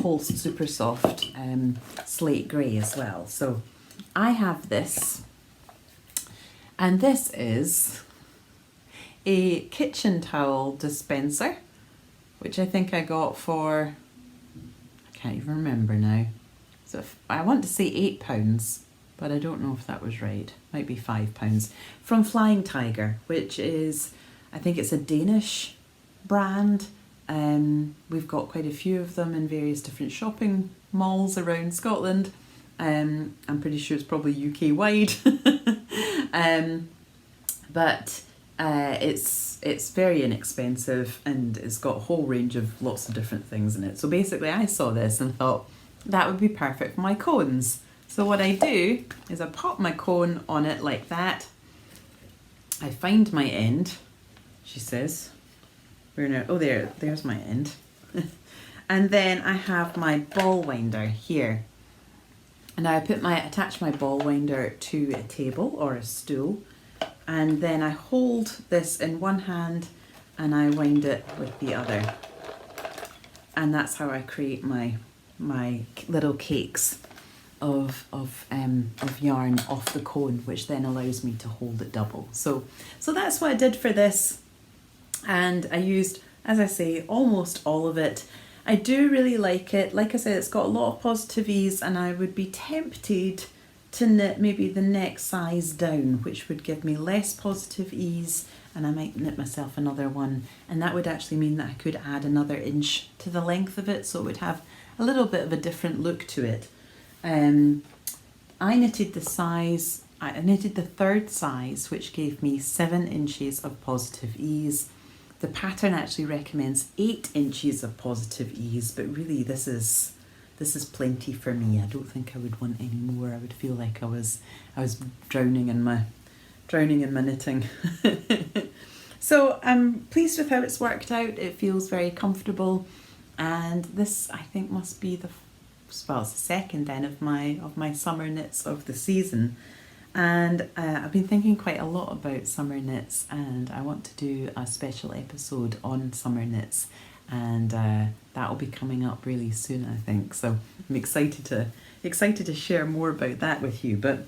whole super soft slate grey as well. So I have this, and this is a kitchen towel dispenser, which I think I got for, I can't even remember now. So I want to say £8, but I don't know if that was right. Might be £5. From Flying Tiger, which is, I think it's a Danish brand. We've got quite a few of them in various different shopping malls around Scotland. I'm pretty sure it's probably UK wide. But it's very inexpensive, and it's got a whole range of lots of different things in it. So basically I saw this and thought that would be perfect for my cones. So what I do is I pop my cone on it like that. I find my end, she says. There's my end. And then I have my ball winder here. And I attach my ball winder to a table or a stool, and then I hold this in one hand and I wind it with the other. and that's how I create my little cakes of yarn off the cone, which then allows me to hold it double. So that's what I did for this, and I used, as I say, almost all of it. I do really like it. Like I said, it's got a lot of positive ease, and I would be tempted to knit maybe the next size down, which would give me less positive ease, and I might knit myself another one, and that would actually mean that I could add another inch to the length of it, so it would have a little bit of a different look to it. I knitted the size, I knitted the third size, which gave me 7 inches of positive ease. The pattern actually recommends 8 inches of positive ease, but really this is plenty for me. I don't think I would want any more. I would feel like I was drowning in my knitting. So I'm pleased with how it's worked out. It feels very comfortable, and this I think must be it's the second then of my summer knits of the season. And I've been thinking quite a lot about summer knits, and I want to do a special episode on summer knits, and that will be coming up really soon, I think. So I'm excited to share more about that with you. But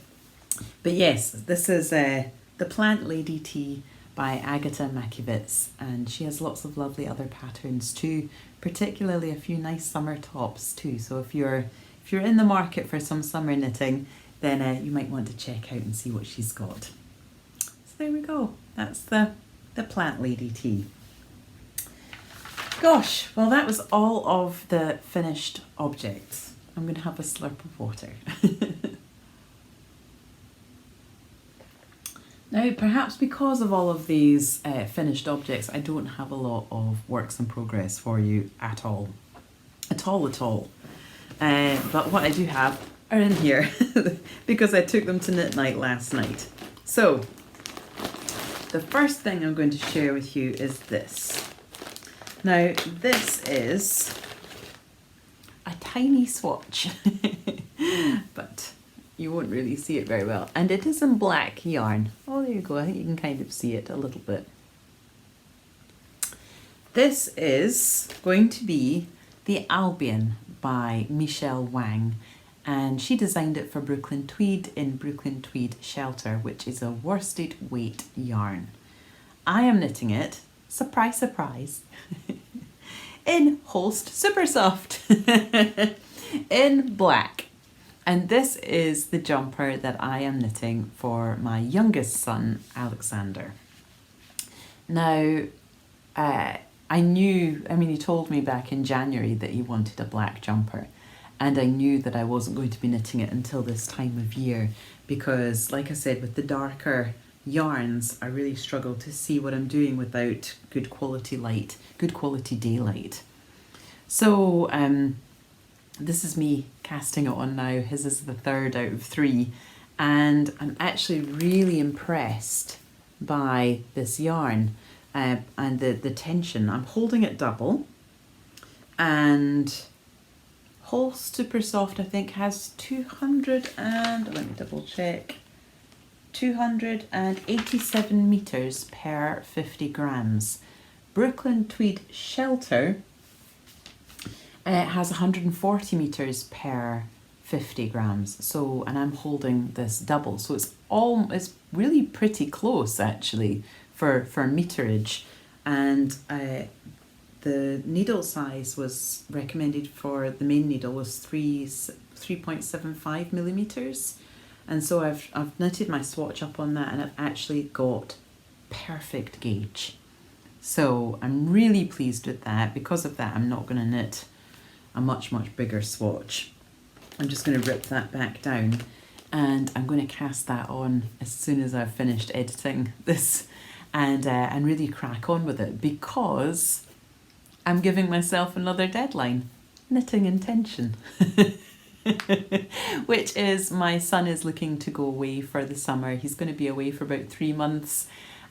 yes, this is the Plant Lady Tee by Agata Makiewicz, and she has lots of lovely other patterns too, particularly a few nice summer tops too. So if you're in the market for some summer knitting, then you might want to check out and see what she's got. So there we go. That's the Plant Lady Tee. Gosh, well that was all of the finished objects. I'm going to have a slurp of water. Now, perhaps because of all of these finished objects, I don't have a lot of works in progress for you at all. But what I do have are in here because I took them to knit night last night. So, the first thing I'm going to share with you is this. Now, this is a tiny swatch, but you won't really see it very well. And it is in black yarn. Oh, there you go. I think you can kind of see it a little bit. This is going to be the Albion by Michelle Wang. And she designed it for Brooklyn Tweed in Brooklyn Tweed Shelter, which is a worsted weight yarn. I am knitting it, surprise, surprise, in Holst Super Soft in black. And this is the jumper that I am knitting for my youngest son, Alexander. Now, he told me back in January that he wanted a black jumper. And I knew that I wasn't going to be knitting it until this time of year because, like I said, with the darker yarns, I really struggle to see what I'm doing without good quality light, good quality daylight. So this is me casting it on now. His is the 3rd out of 3. And I'm actually really impressed by this yarn and the tension. I'm holding it double, and Holst Super Soft, I think, has 287 meters per 50 grams. Brooklyn Tweed Shelter has 140 meters per 50 grams. So, and I'm holding this double, so it's really pretty close actually for meterage. And the needle size was recommended for the main needle was 3.75 millimeters, and so I've knitted my swatch up on that, and I've actually got perfect gauge. So I'm really pleased with that. Because of that, I'm not going to knit a much bigger swatch. I'm just going to rip that back down, and I'm going to cast that on as soon as I've finished editing this, and really crack on with it, because I'm giving myself another deadline, knitting intention, which is my son is looking to go away for the summer. He's going to be away for about 3 months,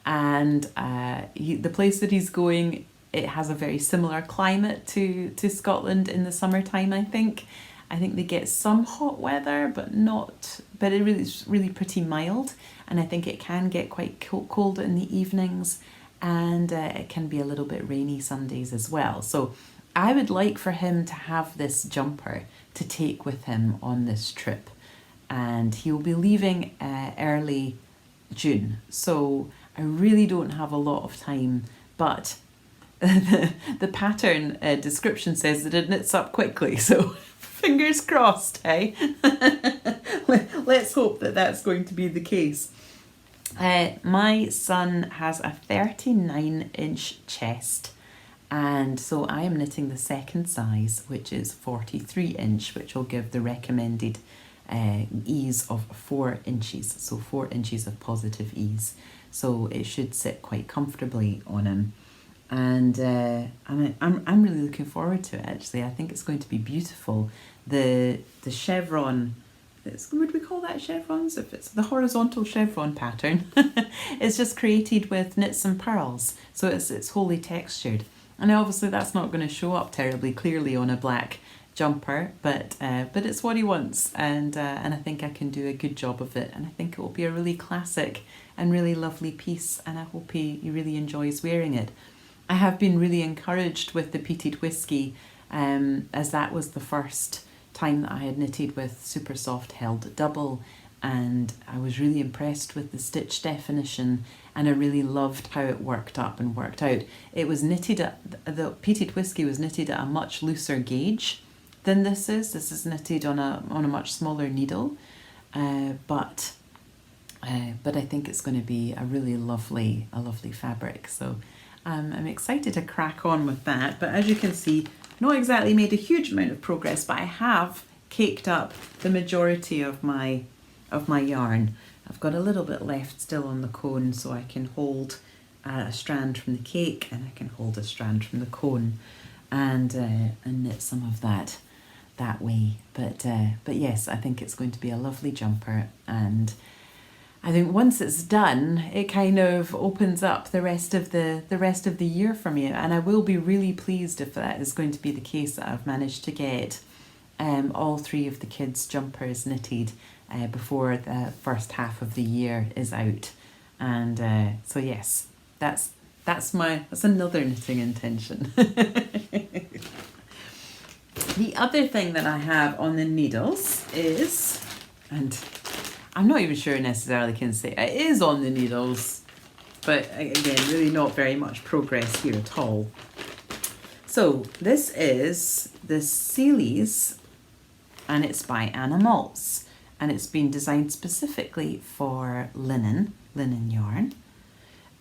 and the place that he's going, it has a very similar climate to Scotland in the summertime, I think. I think they get some hot weather, but it's really pretty mild, and I think it can get quite cold in the evenings, and it can be a little bit rainy some days as well. So I would like for him to have this jumper to take with him on this trip, and he'll be leaving early June, so I really don't have a lot of time, but the pattern description says that it knits up quickly, so fingers crossed, hey? Let's hope that that's going to be the case. My son has a 39-inch chest, and so I am knitting the second size, which is 43-inch, which will give the recommended ease of 4 inches, so 4 inches of positive ease. So it should sit quite comfortably on him, and I'm really looking forward to it. Actually, I think it's going to be beautiful. The chevron, would we call that chevrons? If it's the horizontal chevron pattern, it's just created with knits and purls, so it's wholly textured. And obviously that's not going to show up terribly clearly on a black jumper, but it's what he wants, and I think I can do a good job of it, and I think it will be a really classic and really lovely piece, and I hope he really enjoys wearing it. I have been really encouraged with the Peated Whiskey, as that was the first time that I had knitted with super soft held double, and I was really impressed with the stitch definition, and I really loved how it worked up and worked out. It was knitted at, the Peated Whiskey was knitted at a much looser gauge than this is. This is knitted on a much smaller needle, but I think it's going to be a really lovely fabric. So I'm excited to crack on with that. But as you can see, not exactly made a huge amount of progress, but I have caked up the majority of my yarn. I've got a little bit left still on the cone, so I can hold a strand from the cake, and I can hold a strand from the cone, and knit some of that way. But yes, I think it's going to be a lovely jumper, and I think once it's done, it kind of opens up the rest of the year for me, and I will be really pleased if that is going to be the case, that I've managed to get all 3 of the kids' jumpers knitted before the first half of the year is out, and so yes, that's another knitting intention. The other thing that I have on the needles is, and I'm not even sure necessarily can say it is on the needles, but again, really not very much progress here at all. So this is the Sealies, and it's by Anna Maltz, and it's been designed specifically for linen yarn,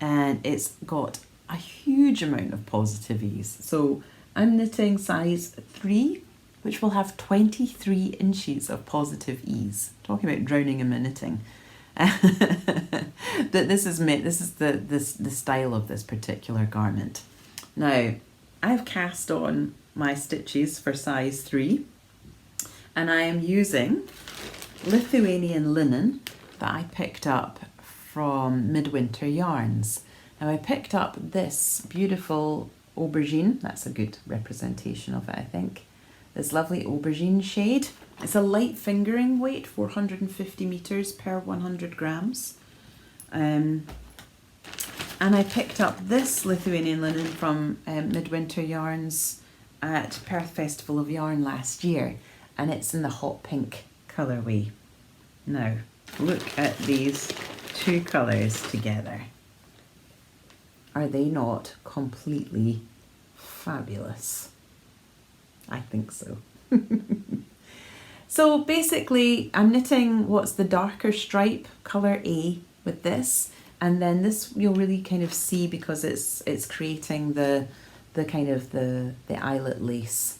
and it's got a huge amount of positive ease. So I'm knitting size 3, which will have 23 inches of positive ease. Talking about drowning in my knitting. This is the style of this particular garment. Now, I've cast on my stitches for size 3, and I am using Lithuanian linen that I picked up from Midwinter Yarns. Now, I picked up this beautiful aubergine. That's a good representation of it, I think. This lovely aubergine shade. It's a light fingering weight, 450 meters per 100 grams. And I picked up this Lithuanian linen from Midwinter Yarns at Perth Festival of Yarn last year, and it's in the hot pink colourway. Now, look at these 2 colours together. Are they not completely fabulous? I think so. So basically, I'm knitting what's the darker stripe, colour A, with this, and then this you'll really kind of see because it's creating the kind of the eyelet lace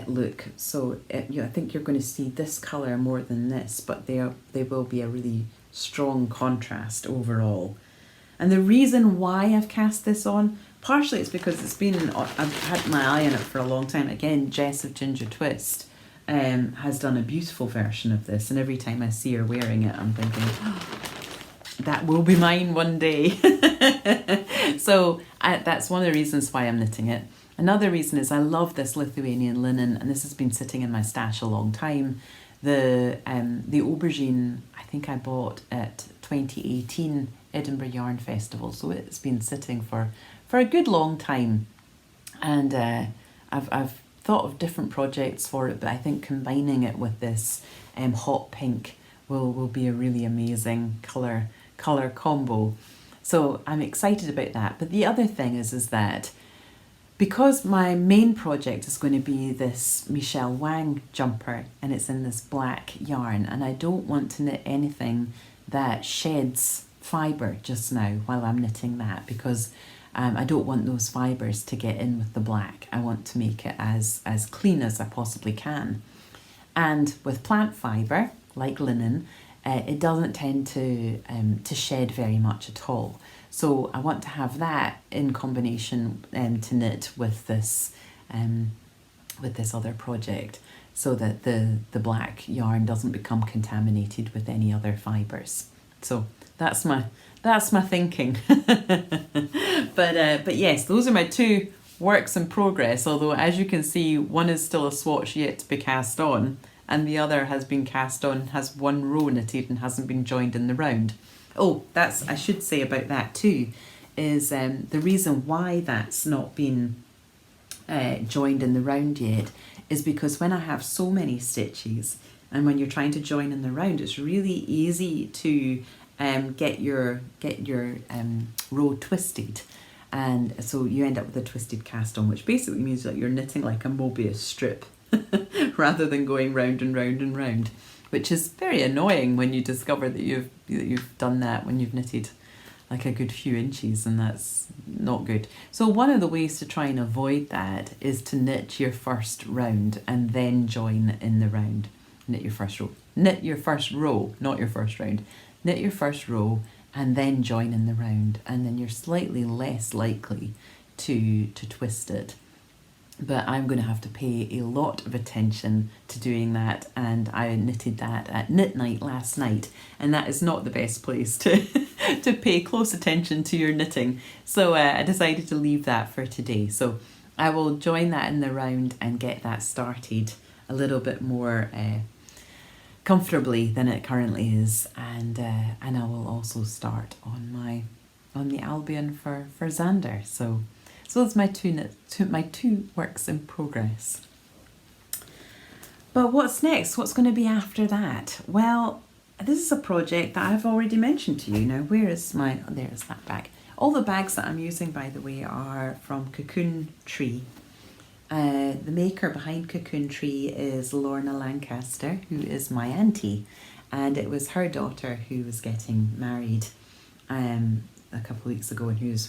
look. So I think you're going to see this colour more than this, but they will be a really strong contrast overall. And the reason why I've cast this on, partially it's because I've had my eye on it for a long time. Again, Jess of Ginger Twist has done a beautiful version of this, and every time I see her wearing it, I'm thinking, oh, that will be mine one day. So that's one of the reasons why I'm knitting it. Another reason is I love this Lithuanian linen, and this has been sitting in my stash a long time. The aubergine, I think I bought at 2018 Edinburgh Yarn Festival, so it's been sitting for a good long time, And I've thought of different projects for it, but I think combining it with this hot pink will be a really amazing colour combo. So I'm excited about that. But the other thing is that because my main project is going to be this Michelle Wang jumper, and it's in this black yarn, and I don't want to knit anything that sheds fibre just now while I'm knitting that, because I don't want those fibres to get in with the black. I want to make it as clean as I possibly can. And with plant fibre, like linen, it doesn't tend to shed very much at all. So I want to have that in combination to knit with this other project, so that the black yarn doesn't become contaminated with any other fibres. So that's my thinking. But yes, those are my two works in progress. Although, as you can see, one is still a swatch yet to be cast on, and the other has been cast on, has one row knitted and hasn't been joined in the round. Oh, I should say about that too, is the reason why that's not been joined in the round yet is because when I have so many stitches, and when you're trying to join in the round, it's really easy to get your row twisted, and so you end up with a twisted cast on, which basically means that you're knitting like a Mobius strip rather than going round and round and round, which is very annoying when you discover that you've done that when you've knitted like a good few inches, and that's not good. So one of the ways to try and avoid that is to knit your first round and then join in the round. Knit your first row, not your first round. Knit your first row and then join in the round, and then you're slightly less likely to twist it. But I'm going to have to pay a lot of attention to doing that, and I knitted that at knit night last night, and that is not the best place to to pay close attention to your knitting. So I decided to leave that for today. So I will join that in the round and get that started a little bit more comfortably than it currently is, and I will also start on the Albion for Xander. So those are my two works in progress. But what's next? What's going to be after that? Well, this is a project that I've already mentioned to you. Now, there's that bag. All the bags that I'm using, by the way, are from Cocoon Tree. The maker behind Cocoon Tree is Lorna Lancaster, who is my auntie, and it was her daughter who was getting married a couple of weeks ago,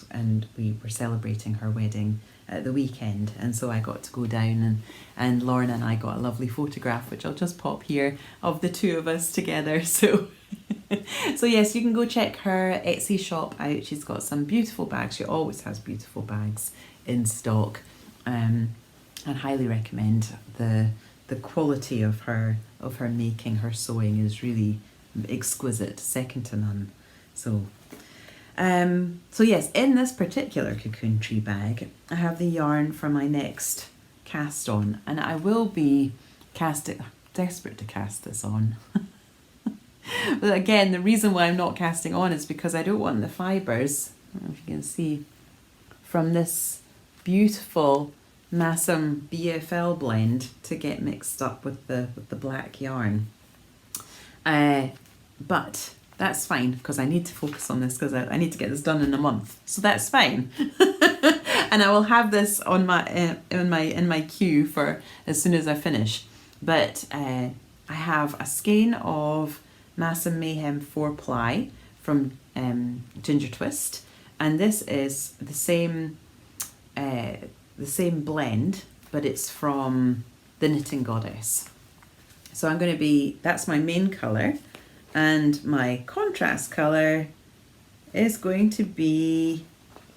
and we were celebrating her wedding at the weekend, and so I got to go down, and Lorna and I got a lovely photograph, which I'll just pop here, of the two of us together. So so yes, you can go check her Etsy shop out. She's got some beautiful bags. She always has beautiful bags in stock. I highly recommend the quality of her making. Her sewing is really exquisite, second to none. So yes, in this particular Cocoon Tree bag, I have the yarn for my next cast on, and I will be desperate to cast this on. But again, the reason why I'm not casting on is because I don't want the fibres, I don't know if you can see, from this beautiful Massam BFL blend to get mixed up with the black yarn. But that's fine, because I need to focus on this, because I need to get this done in a month. So that's fine. And I will have this on in my queue for as soon as I finish. But I have a skein of Massam Mayhem 4-ply from Ginger Twist, and this is the same blend, but it's from the Knitting Goddess. So that's my main colour, and my contrast colour is going to be,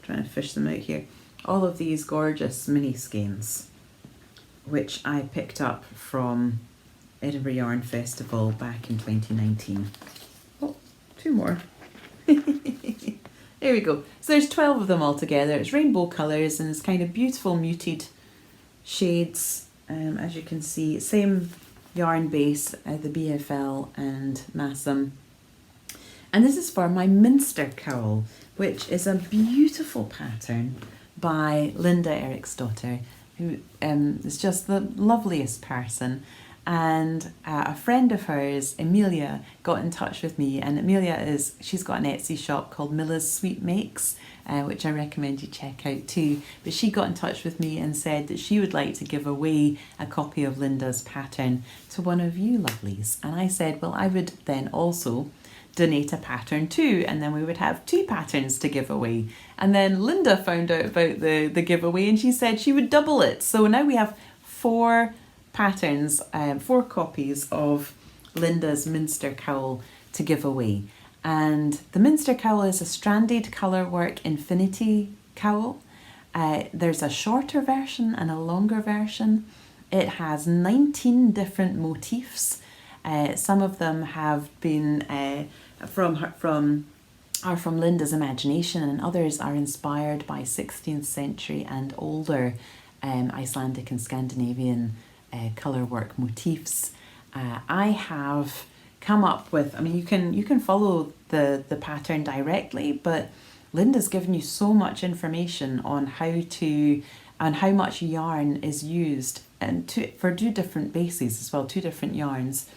trying to fish them out here, all of these gorgeous mini skeins, which I picked up from Edinburgh Yarn Festival back in 2019. Oh, two more. There we go. So there's 12 of them all together. It's rainbow colours, and it's kind of beautiful muted shades. As you can see, same yarn base as the BFL and Massam. And this is for my Minster cowl, which is a beautiful pattern by Linda Eriksdotter, who is just the loveliest person. And a friend of hers, Amelia, got in touch with me, and she's got an Etsy shop called Milla's Sweet Makes, which I recommend you check out too. But she got in touch with me and said that she would like to give away a copy of Linda's pattern to one of you lovelies. And I said, well, I would then also donate a pattern too, and then we would have 2 patterns to give away. And then Linda found out about the giveaway, and she said she would double it. So now we have 4 patterns, 4 copies of Linda's Minster cowl to give away. And the Minster cowl is a stranded colourwork infinity cowl. There's a shorter version and a longer version. It has 19 different motifs. Some of them have been from Linda's imagination, and others are inspired by 16th century and older Icelandic and Scandinavian colourwork motifs. I have come up with, I mean, you can follow the pattern directly, but Linda's given you so much information on how much yarn is used, and for 2 different bases as well, 2 different yarns,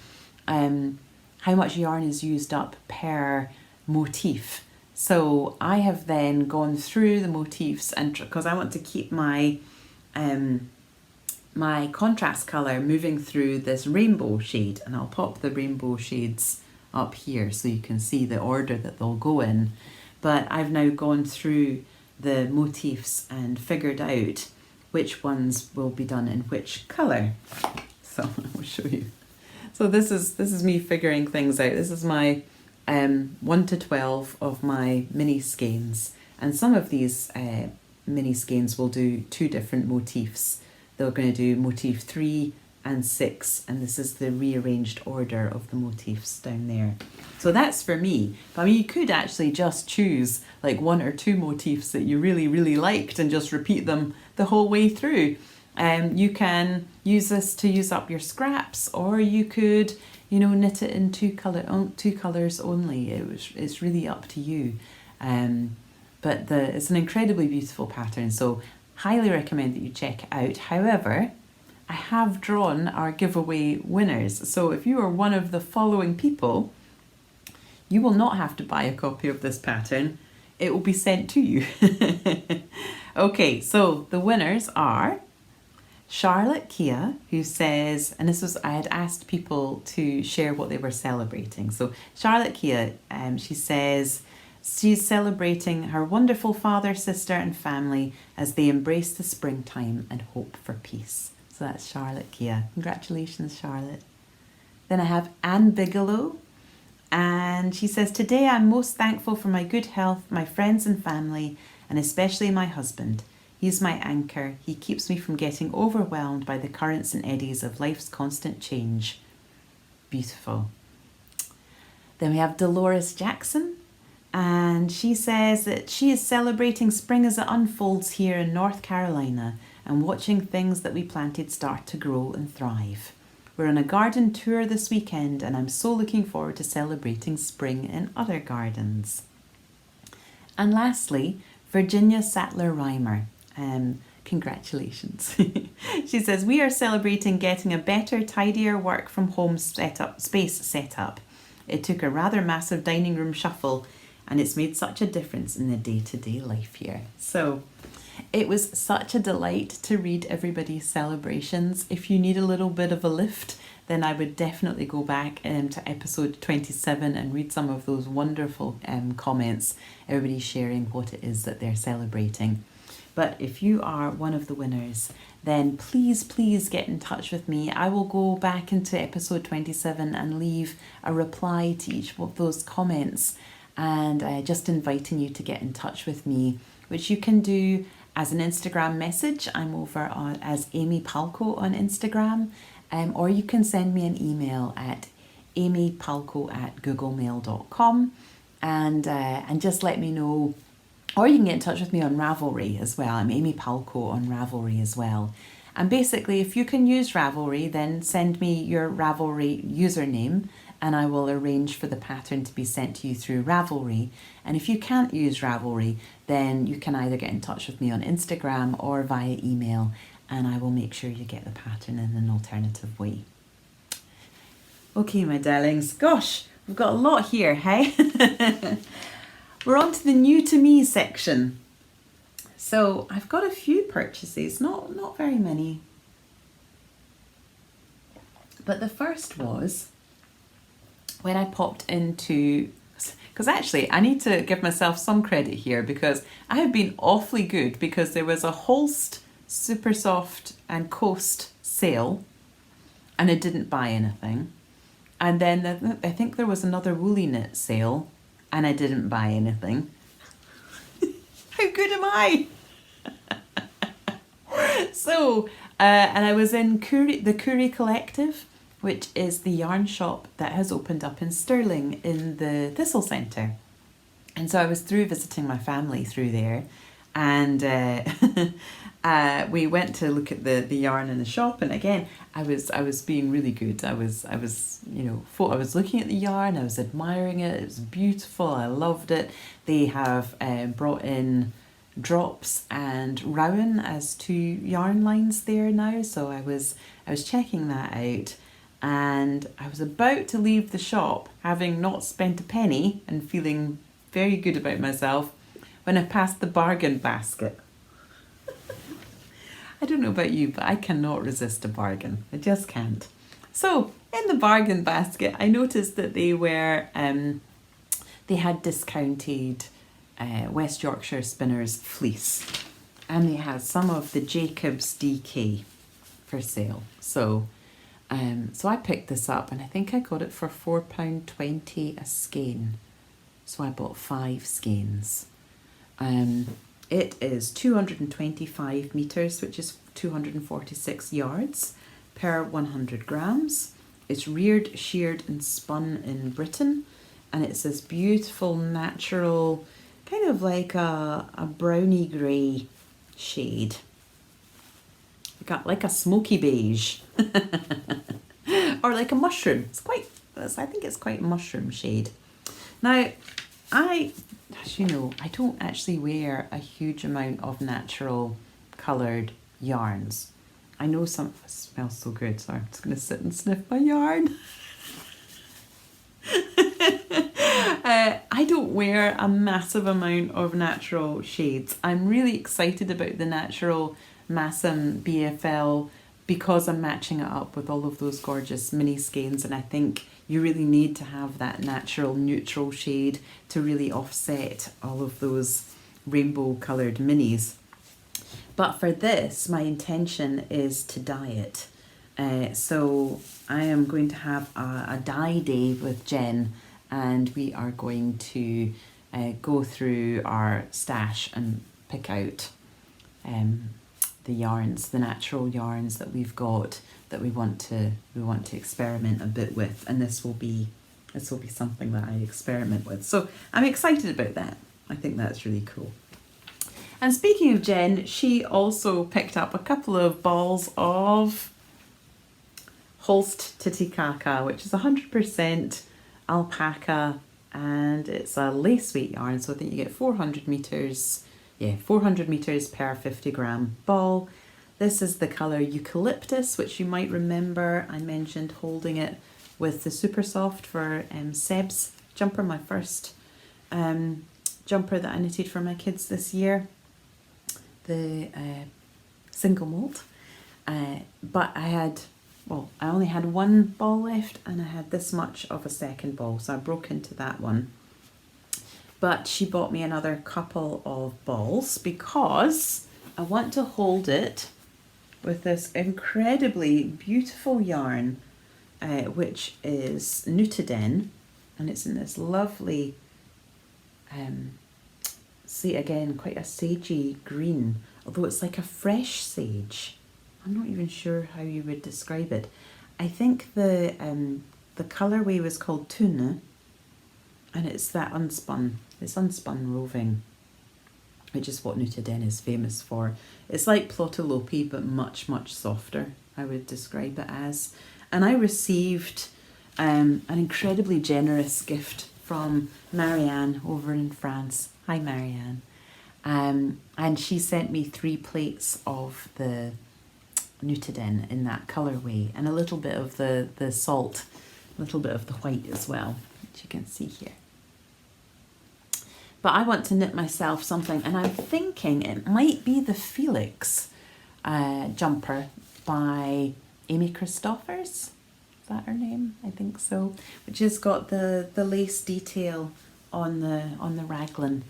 how much yarn is used up per motif. So I have then gone through the motifs, and because I want to keep my my contrast colour moving through this rainbow shade, and I'll pop the rainbow shades up here so you can see the order that they'll go in. But I've now gone through the motifs and figured out which ones will be done in which colour. So I'll show you. So this is me figuring things out. This is my 1 to 12 of my mini skeins, and some of these mini skeins will do 2 different motifs. They're going to do motif 3 and 6, and this is the rearranged order of the motifs down there. So that's for me. But I mean, you could actually just choose like 1 or 2 motifs that you really, really liked and just repeat them the whole way through. You can use this to use up your scraps, or you could, knit it in 2 colours only. It's really up to you. But it's an incredibly beautiful pattern, so highly recommend that you check it out. However, I have drawn our giveaway winners. So if you are one of the following people, you will not have to buy a copy of this pattern. It will be sent to you. Okay, so the winners are Charlotte Kia, who says, and I had asked people to share what they were celebrating. So Charlotte Kia, she says she's celebrating her wonderful father, sister and family as they embrace the springtime and hope for peace. So that's Charlotte Kia. Congratulations, Charlotte. Then I have Anne Bigelow, and she says, today I'm most thankful for my good health, my friends and family, and especially my husband. He's my anchor. He keeps me from getting overwhelmed by the currents and eddies of life's constant change. Beautiful. Then we have Dolores Jackson, and she says that she is celebrating spring as it unfolds here in North Carolina and watching things that we planted start to grow and thrive. We're on a garden tour this weekend, and I'm so looking forward to celebrating spring in other gardens. And lastly, Virginia Sattler-Reimer. Congratulations. She says, we are celebrating getting a better, tidier work from home space set up. It took a rather massive dining room shuffle, and it's made such a difference in the day-to-day life here. So it was such a delight to read everybody's celebrations. If you need a little bit of a lift, then I would definitely go back to episode 27 and read some of those wonderful comments, everybody sharing what it is that they're celebrating. But if you are one of the winners, then please get in touch with me. I will go back into episode 27 and leave a reply to each of those comments, and just inviting you to get in touch with me, which you can do as an Instagram message. I'm over as Amy Palko on Instagram, or you can send me an email at amypalko@googlemail.com, and just let me know. Or you can get in touch with me on Ravelry as well. I'm Amy Palko on Ravelry as well. And basically, if you can use Ravelry, then send me your Ravelry username, and I will arrange for the pattern to be sent to you through Ravelry. And if you can't use Ravelry, then you can either get in touch with me on Instagram or via email, and I will make sure you get the pattern in an alternative way. Okay, my darlings, gosh, we've got a lot here, hey? We're on to the new to me section. So I've got a few purchases, not very many. But the first was when I popped into, because actually I need to give myself some credit here because I have been awfully good, because there was a Holst Super Soft and Coast sale and I didn't buy anything. And then I think there was another woolly knit sale and I didn't buy anything. How good am I? So, and I was in the Curry Collective, which is the yarn shop that has opened up in Stirling in the Thistle Centre. And so I was through visiting my family through there, and we went to look at the yarn in the shop. And again, I was being really good. I was I was looking at the yarn, I was admiring it. It was beautiful. I loved it. They have brought in Drops and Rowan as two yarn lines there now. So I was checking that out. And I was about to leave the shop, having not spent a penny and feeling very good about myself, when I passed the bargain basket. I don't know about you, but I cannot resist a bargain. I just can't. So in the bargain basket, I noticed that they had discounted West Yorkshire Spinners fleece, and they had some of the Jacobs DK for sale. So I picked this up, and I think I got it for £4.20 a skein. So I bought 5 skeins. It is 225 metres, which is 246 yards per 100 grams. It's reared, sheared and spun in Britain, and it's this beautiful natural, kind of like a browny grey shade. Like a smoky beige. Or like a mushroom. I think it's quite a mushroom shade. Now, as you know, I don't actually wear a huge amount of natural coloured yarns. I know some, it smells so good, so I'm just going to sit and sniff my yarn. I don't wear a massive amount of natural shades. I'm really excited about the natural Massam BFL because I'm matching it up with all of those gorgeous mini skeins, and I think you really need to have that natural neutral shade to really offset all of those rainbow coloured minis. But for this, my intention is to dye it. So I am going to have a dye day with Jen, and we are going to go through our stash and pick out the yarns, the natural yarns that we've got that we want to experiment a bit with, and this will be something that I experiment with. So I'm excited about that. I think that's really cool. And speaking of Jen, she also picked up a couple of balls of Holst Titicaca, which is 100% alpaca, and it's a lace weight yarn, so I think you get 400 metres. Yeah, 400 metres per 50 gram ball. This is the colour Eucalyptus, which you might remember I mentioned holding it with the Super Soft for Seb's jumper, my first jumper that I knitted for my kids this year, the single malt. But I only had one ball left, and I had this much of a second ball, so I broke into that one. But she bought me another couple of balls because I want to hold it with this incredibly beautiful yarn, which is Nutiden, and it's in this lovely, see again, quite a sagey green, although it's like a fresh sage. I'm not even sure how you would describe it. I think the colourway was called Tuna, and it's that unspun roving, which is what Nutiden is famous for. It's like Plotalope, but much, much softer, I would describe it as. And I received an incredibly generous gift from Marianne over in France. Hi, Marianne. And she sent me 3 plates of the Nutiden in that colourway, and a little bit of the salt, a little bit of the white as well, which you can see here. But I want to knit myself something, and I'm thinking it might be the Felix jumper by Amy Christoffers. Is that her name? I think so. Which has got the lace detail on the raglan,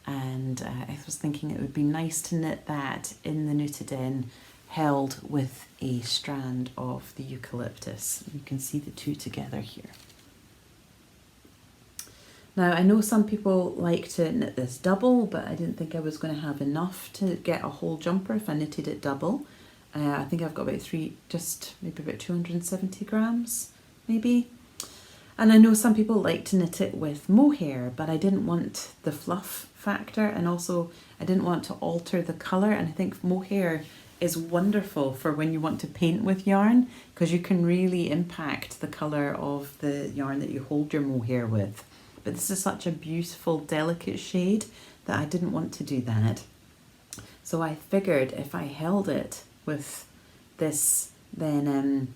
and I was thinking it would be nice to knit that in the Nutiden, held with a strand of the eucalyptus. You can see the two together here. Now, I know some people like to knit this double, but I didn't think I was going to have enough to get a whole jumper if I knitted it double. I think I've got about maybe about 270 grams, maybe. And I know some people like to knit it with mohair, but I didn't want the fluff factor, and also I didn't want to alter the colour. And I think mohair is wonderful for when you want to paint with yarn, because you can really impact the colour of the yarn that you hold your mohair with. But this is such a beautiful, delicate shade that I didn't want to do that. So I figured if I held it with this, then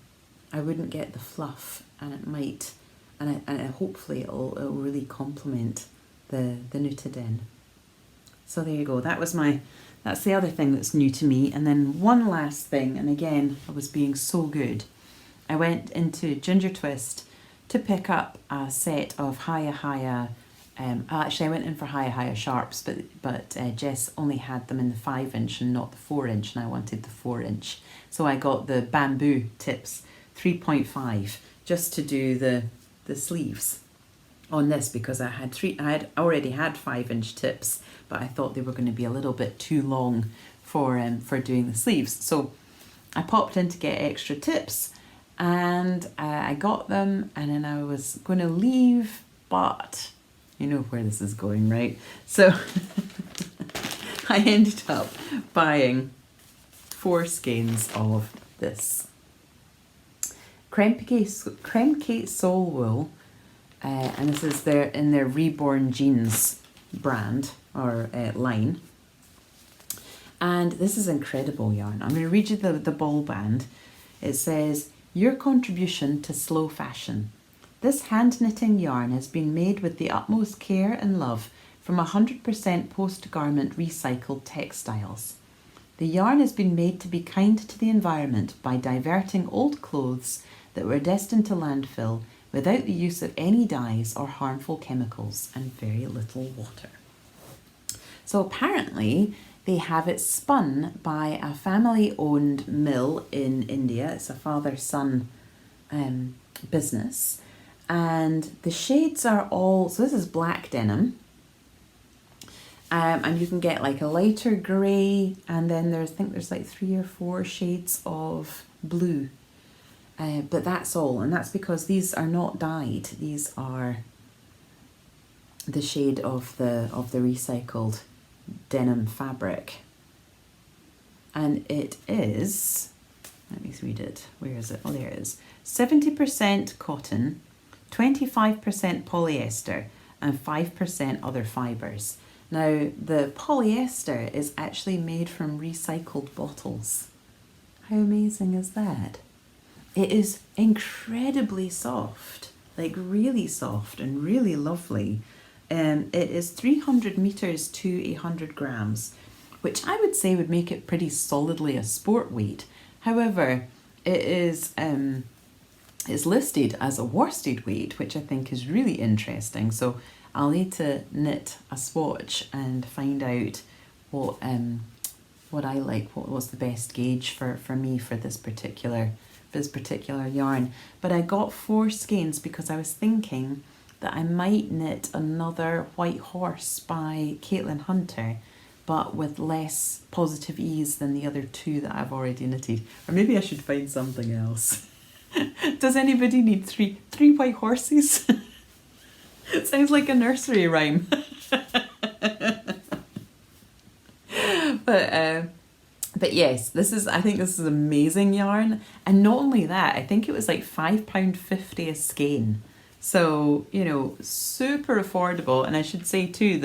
I wouldn't get the fluff, and it might, and hopefully it'll really complement the Nutiden. So there you go. That's the other thing that's new to me. And then one last thing, and again, I was being so good. I went into Ginger Twist to pick up a set of Hiya. Actually, I went in for Hiya sharps, but Jess only had them in the 5-inch and not the 4-inch, and I wanted the 4-inch. So I got the bamboo tips 3.5 just to do the sleeves on this, because I had already had 5-inch tips, but I thought they were going to be a little bit too long for doing the sleeves. So I popped in to get extra tips, and I got them, and then I was going to leave, but you know where this is going, right? So I ended up buying 4 skeins of this Kremke Soul Wool, and this is in their Reborn Jeans brand or line. And this is incredible yarn. I'm going to read you the ball band. It says, "Your contribution to slow fashion. This hand knitting yarn has been made with the utmost care and love from 100% post-garment recycled textiles. The yarn has been made to be kind to the environment by diverting old clothes that were destined to landfill without the use of any dyes or harmful chemicals and very little water." So apparently they have it spun by a family-owned mill in India. It's a father-son business. And the shades are all, so this is black denim. And you can get like a lighter grey, and then I think there's like 3 or 4 shades of blue. But that's all, and that's because these are not dyed. These are the shade of the recycled denim fabric. And it is, let me read it. Where is it? Oh, there it is. 70% cotton, 25% polyester, and 5% other fibres. Now, the polyester is actually made from recycled bottles. How amazing is that? It is incredibly soft, like really soft and really lovely. It is 300 metres to 100 grams, which I would say would make it pretty solidly a sport weight. However, it is listed as a worsted weight, which I think is really interesting. So I'll need to knit a swatch and find out what I like, what's the best gauge for me for this particular yarn. But I got 4 skeins because I was thinking that I might knit another White Horse by Caitlin Hunter, but with less positive ease than the other 2 that I've already knitted. Or maybe I should find something else. Does anybody need three white horses? It sounds like a nursery rhyme. But But yes, I think this is amazing yarn. And not only that, I think it was like £5.50 a skein. So, you know, super affordable. And I should say too,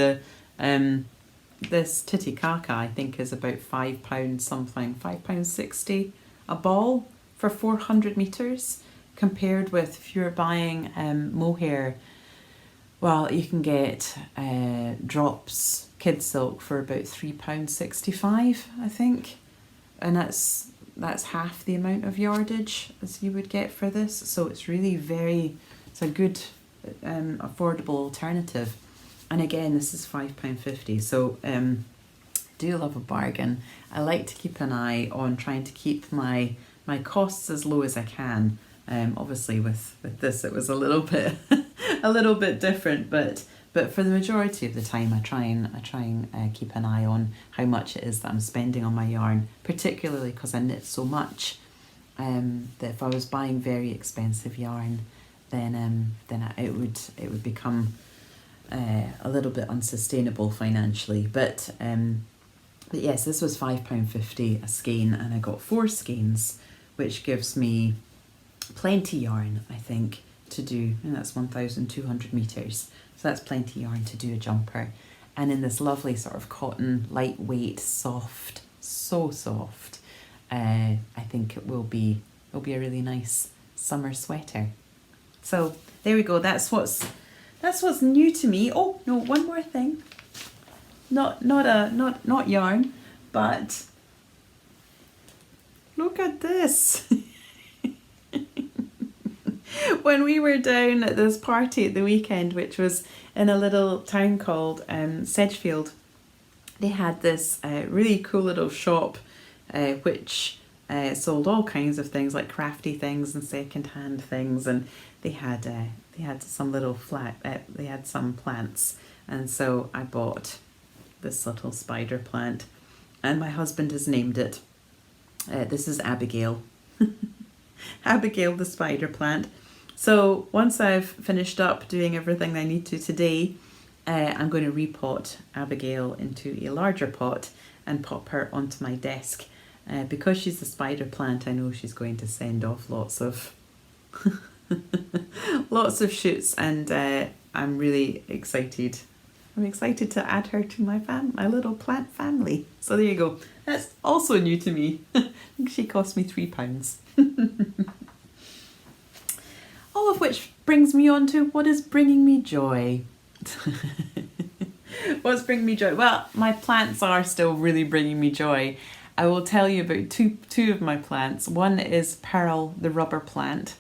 this Titicaca I think is about £5 something, £5.60 a ball for 400 metres, compared with if you're buying mohair, well, you can get drops kid silk for about £3.65 I think, and that's half the amount of yardage as you would get for this. So it's really it's a good affordable alternative. And again, this is £5.50, so do love a bargain. I like to keep an eye on trying to keep my costs as low as I can. Obviously with this it was a little bit a little bit different, but for the majority of the time I try and keep an eye on how much it is that I'm spending on my yarn, particularly because I knit so much, that if I was buying very expensive yarn, then it would become a little bit unsustainable financially. But yes, this was £5.50 a skein, and I got 4 skeins, which gives me plenty yarn, I think, to do, and that's 1,200 metres. So that's plenty yarn to do a jumper. And in this lovely sort of cotton, lightweight, soft, so soft, I think it will be a really nice summer sweater. So there we go. That's what's new to me. Oh no, one more thing. Not yarn, but look at this. When we were down at this party at the weekend, which was in a little town called Sedgefield, they had this really cool little shop which sold all kinds of things, like crafty things and second-hand things, and they had some little they had some plants, and so I bought this little spider plant, and my husband has named it. This is Abigail. Abigail the spider plant. So once I've finished up doing everything I need to today, I'm going to repot Abigail into a larger pot and pop her onto my desk. Because she's a spider plant, I know she's going to send off lots of lots of shoots, and I'm really excited. I'm excited to add her to my little plant family. So there you go. That's also new to me. She cost me £3. All of which brings me on to what is bringing me joy. What's bringing me joy? Well, my plants are still really bringing me joy. I will tell you about two of my plants. One is Pearl the rubber plant.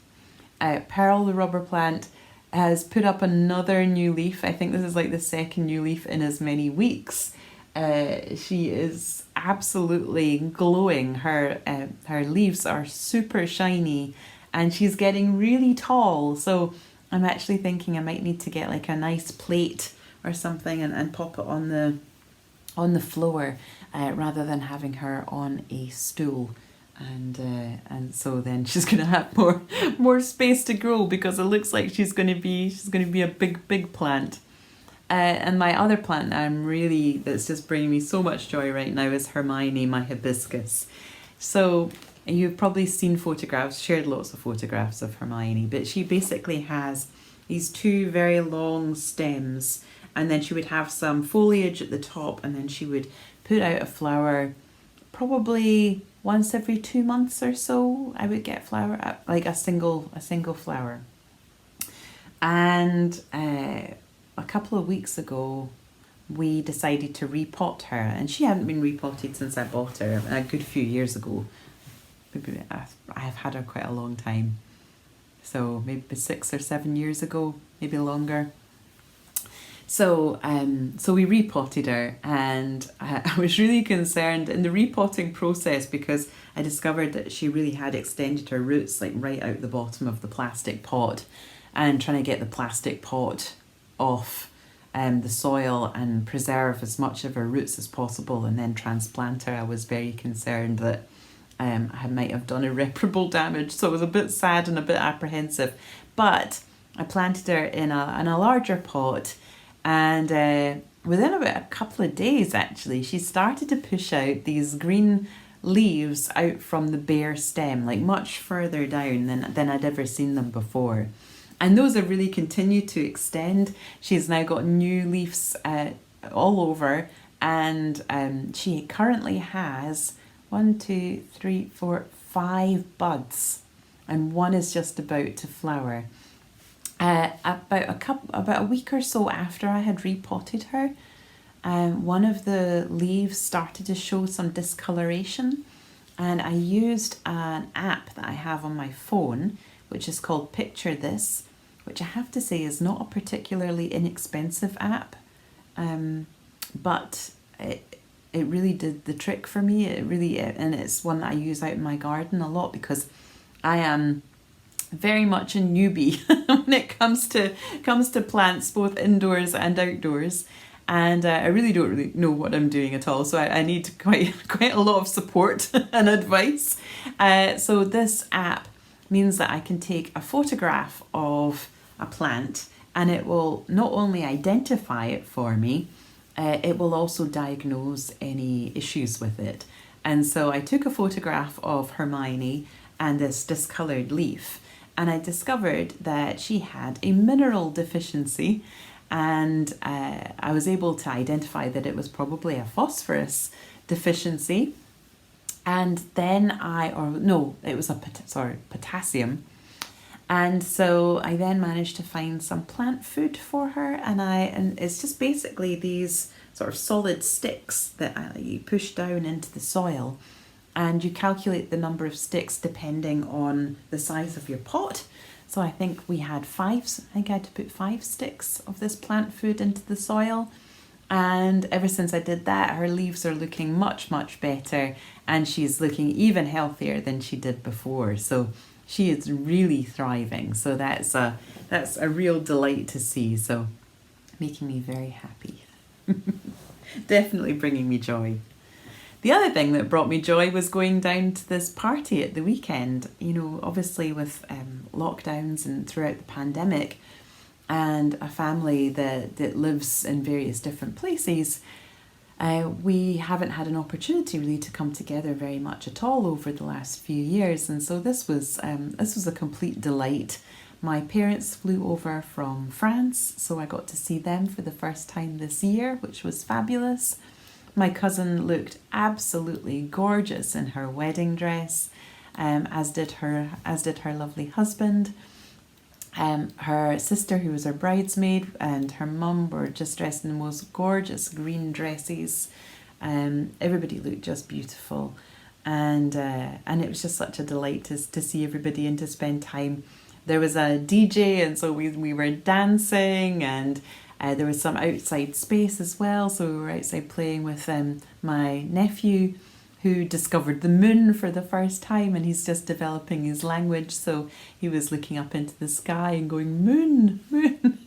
Pearl the rubber plant has put up another new leaf. I think this is like the second new leaf in as many weeks. She is absolutely glowing. Her leaves are super shiny, and she's getting really tall. So I'm actually thinking I might need to get like a nice plate or something and pop it on the floor rather than having her on a stool. And so then she's gonna have more space to grow, because it looks like she's gonna be a big plant. And my other plant that's just bringing me so much joy right now is Hermione, my hibiscus. So you've probably seen photographs, shared lots of photographs of Hermione, but she basically has these 2 very long stems, and then she would have some foliage at the top, and then she would put out a flower probably once every 2 months or so. I would get flower, like a single flower. And a couple of weeks ago, we decided to repot her, and she hadn't been repotted since I bought her a good few years ago. Maybe I have had her quite a long time, so maybe 6 or 7 years ago, maybe longer. So we repotted her, and I was really concerned in the repotting process, because I discovered that she really had extended her roots like right out the bottom of the plastic pot, and trying to get the plastic pot off the soil and preserve as much of her roots as possible and then transplant her. I was very concerned that I might have done irreparable damage, so I was a bit sad and a bit apprehensive. But I planted her in a larger pot, and within about a couple of days, actually, she started to push out these green leaves out from the bare stem, like much further down than I'd ever seen them before. And those have really continued to extend. She's now got new leaves all over, and she currently has 1, 2, 3, 4, 5 buds, and one is just about to flower. About a week or so after I had repotted her, one of the leaves started to show some discoloration, and I used an app that I have on my phone, which is called Picture This, which I have to say is not a particularly inexpensive app, but it really did the trick for me. And it's one that I use out in my garden a lot, because I am very much a newbie when it comes to plants, both indoors and outdoors. And I really don't know what I'm doing at all, so I need quite a lot of support and advice. So this app means that I can take a photograph of a plant, and it will not only identify it for me, it will also diagnose any issues with it. And so I took a photograph of Hermione and this discoloured leaf, and I discovered that she had a mineral deficiency. And I was able to identify that it was probably a phosphorus deficiency. And then it was potassium. And so I then managed to find some plant food for her, and it's just basically these sort of solid sticks that you push down into the soil, and you calculate the number of sticks depending on the size of your pot. So I think I had to put 5 sticks of this plant food into the soil. And ever since I did that, her leaves are looking much, much better, and she's looking even healthier than she did before. So she is really thriving. So that's a real delight to see. So making me very happy. Definitely bringing me joy. The other thing that brought me joy was going down to this party at the weekend. Obviously with lockdowns and throughout the pandemic, and a family that lives in various different places, we haven't had an opportunity really to come together very much at all over the last few years. And so this was a complete delight. My parents flew over from France, so I got to see them for the first time this year, which was fabulous. My cousin looked absolutely gorgeous in her wedding dress, as did her lovely husband. Her sister, who was her bridesmaid, and her mum were just dressed in the most gorgeous green dresses. Everybody looked just beautiful, and it was just such a delight to see everybody and to spend time. There was a DJ, and so we were dancing, and there was some outside space as well, so we were outside playing with my nephew, who discovered the moon for the first time, and he's just developing his language, so he was looking up into the sky and going, "Moon, moon,"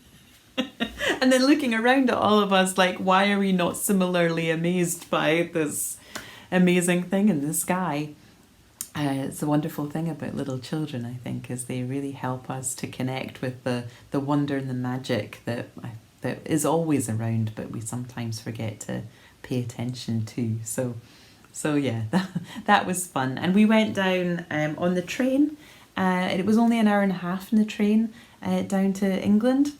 and then looking around at all of us like, why are we not similarly amazed by this amazing thing in the sky? It's a wonderful thing about little children, I think, is they really help us to connect with the wonder and the magic that is always around, but we sometimes forget to pay attention to. So yeah, that was fun. And we went down on the train. It was only an hour and a half in the train down to England.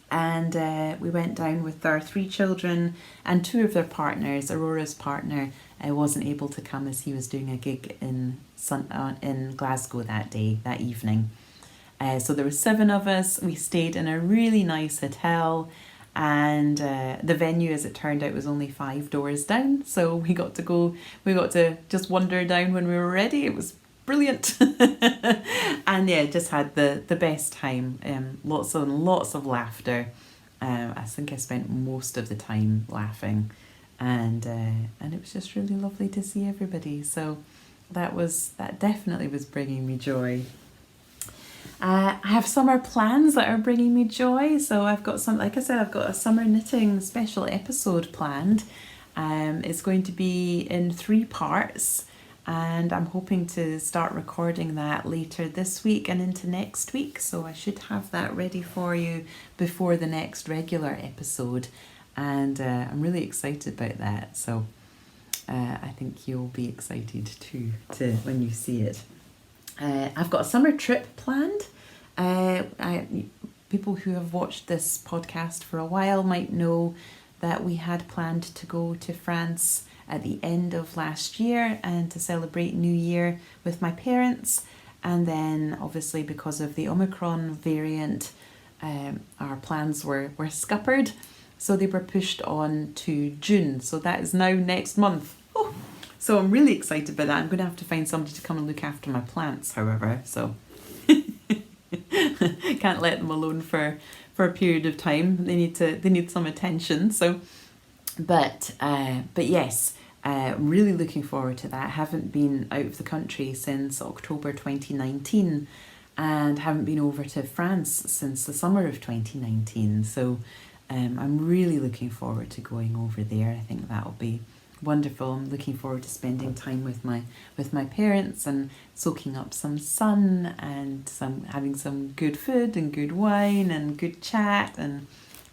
And we went down with our 3 children and 2 of their partners. Aurora's partner wasn't able to come as he was doing a gig in Glasgow that evening. So there were 7 of us. We stayed in a really nice hotel, and the venue, as it turned out, was only 5 doors down. So we got to just wander down when we were ready. It was brilliant. And yeah, just had the best time. Lots of laughter. I think I spent most of the time laughing, and it was just really lovely to see everybody. So that definitely was bringing me joy. I have summer plans that are bringing me joy. So I've got I've got a summer knitting special episode planned. It's going to be in 3 parts, and I'm hoping to start recording that later this week and into next week. So I should have that ready for you before the next regular episode, and I'm really excited about that. So I think you'll be excited too when you see it. I've got a summer trip planned. People who have watched this podcast for a while might know that we had planned to go to France at the end of last year and to celebrate New Year with my parents. And then obviously because of the Omicron variant, our plans were scuppered. So they were pushed on to June. So that is now next month. Oh, so I'm really excited about that. I'm going to have to find somebody to come and look after my plants, however. So can't let them alone for a period of time. They need some attention. So, but yes, really looking forward to that. Haven't been out of the country since October 2019, and haven't been over to France since the summer of 2019. So, I'm really looking forward to going over there. I think that'll be wonderful. I'm looking forward to spending time with my parents and soaking up some sun and having some good food and good wine and good chat, and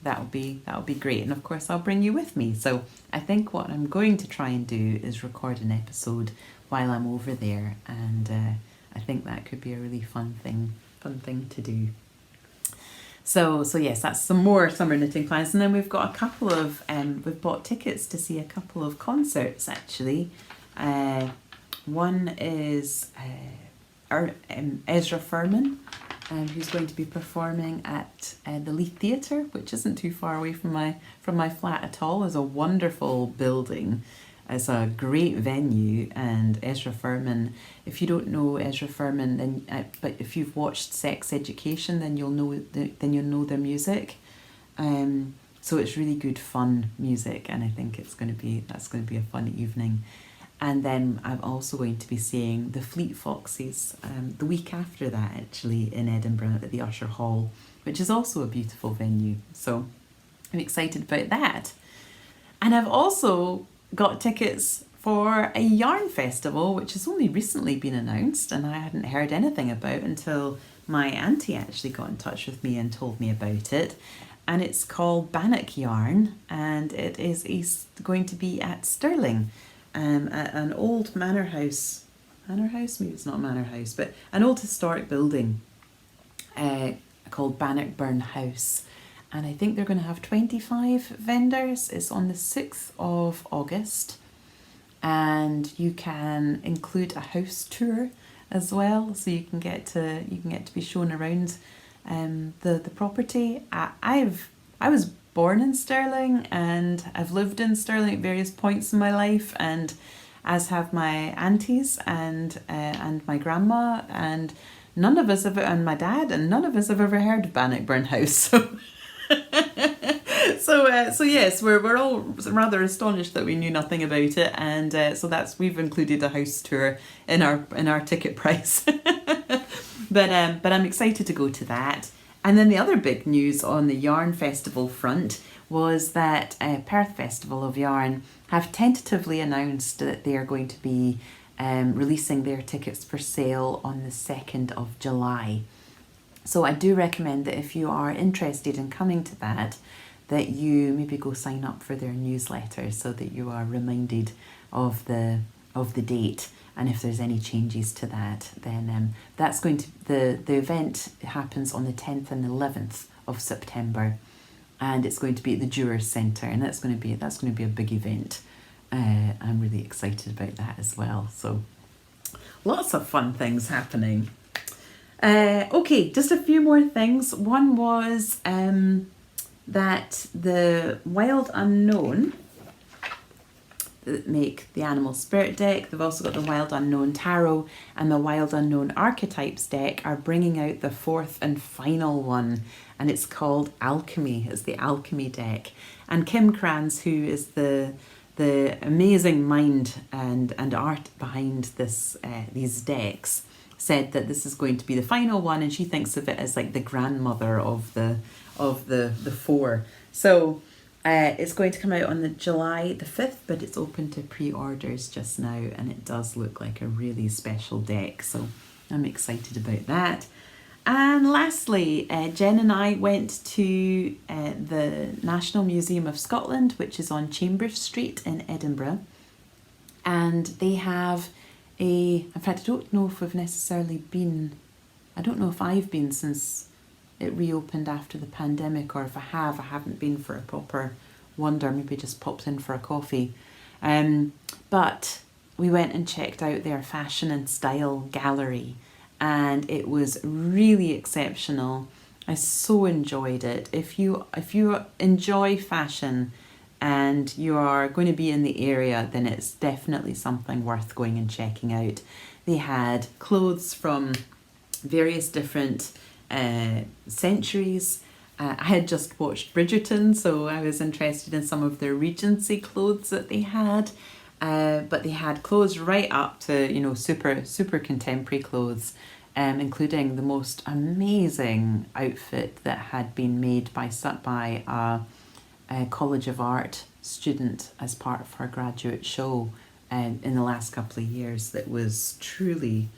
that'll be great. And of course I'll bring you with me. So I think what I'm going to try and do is record an episode while I'm over there, and I think that could be a really fun thing to do. So yes, that's some more summer knitting plans. And then we've got a couple of, we've bought tickets to see a couple of concerts actually. One is Ezra Furman, who's going to be performing at the Leith Theatre, which isn't too far away from my flat at all. It's a wonderful building. It's a great venue, and Ezra Furman, if you don't know Ezra Furman, then but if you've watched Sex Education, then you'll know their music. So it's really good fun music, and I think that's going to be a fun evening. And then I'm also going to be seeing the Fleet Foxes the week after that, actually, in Edinburgh at the Usher Hall, which is also a beautiful venue. So I'm excited about that. And I've also got tickets for a yarn festival, which has only recently been announced, and I hadn't heard anything about until my auntie actually got in touch with me and told me about it. And it's called Bannock Yarn, and it is going to be at Stirling, at an old manor house, maybe it's not a manor house, but an old historic building called Bannockburn House. And I think they're going to have 25 vendors. It's on the 6th of August. And you can include a house tour as well. So you can get to be shown around the property. I was born in Stirling, and I've lived in Stirling at various points in my life, and as have my aunties and my grandma, and none of us and my dad, and none of us have ever heard of Bannockburn House. So yes, we're all rather astonished that we knew nothing about it, and so we've included a house tour in our ticket price. But I'm excited to go to that. And then the other big news on the Yarn Festival front was that Perth Festival of Yarn have tentatively announced that they are going to be releasing their tickets for sale on the 2nd of July. So I do recommend that if you are interested in coming to that you maybe go sign up for their newsletter so that you are reminded of the date. And if there's any changes to that, then that's going to the event happens on the 10th and 11th of September, and it's going to be at the Jewers Centre, and that's going to be a big event. I'm really excited about that as well. So lots of fun things happening. Okay, just a few more things. One was that the Wild Unknown that make the Animal Spirit deck, they've also got the Wild Unknown Tarot and the Wild Unknown Archetypes deck, are bringing out the 4th and final one, and it's called Alchemy. It's the Alchemy deck, and Kim Kranz, who is the amazing mind and art behind these decks, said that this is going to be the final one, and she thinks of it as like the grandmother of the 4. So it's going to come out on July the 5th, but it's open to pre-orders just now, and it does look like a really special deck, so I'm excited about that. And lastly, Jen and I went to the National Museum of Scotland, which is on Chambers Street in Edinburgh, And they have in fact, I don't know if we've necessarily been, I don't know if I've been since it reopened after the pandemic, or if I haven't been for a proper wander, maybe just popped in for a coffee. But we went and checked out their fashion and style gallery, and it was really exceptional. I so enjoyed it. If you enjoy fashion and you are going to be in the area, then it's definitely something worth going and checking out. They had clothes from various different centuries. I had just watched Bridgerton, so I was interested in some of their Regency clothes that they had. But they had clothes right up to, you know, super contemporary clothes, including the most amazing outfit that had been made by a College of Art student as part of her graduate show in the last couple of years, that was truly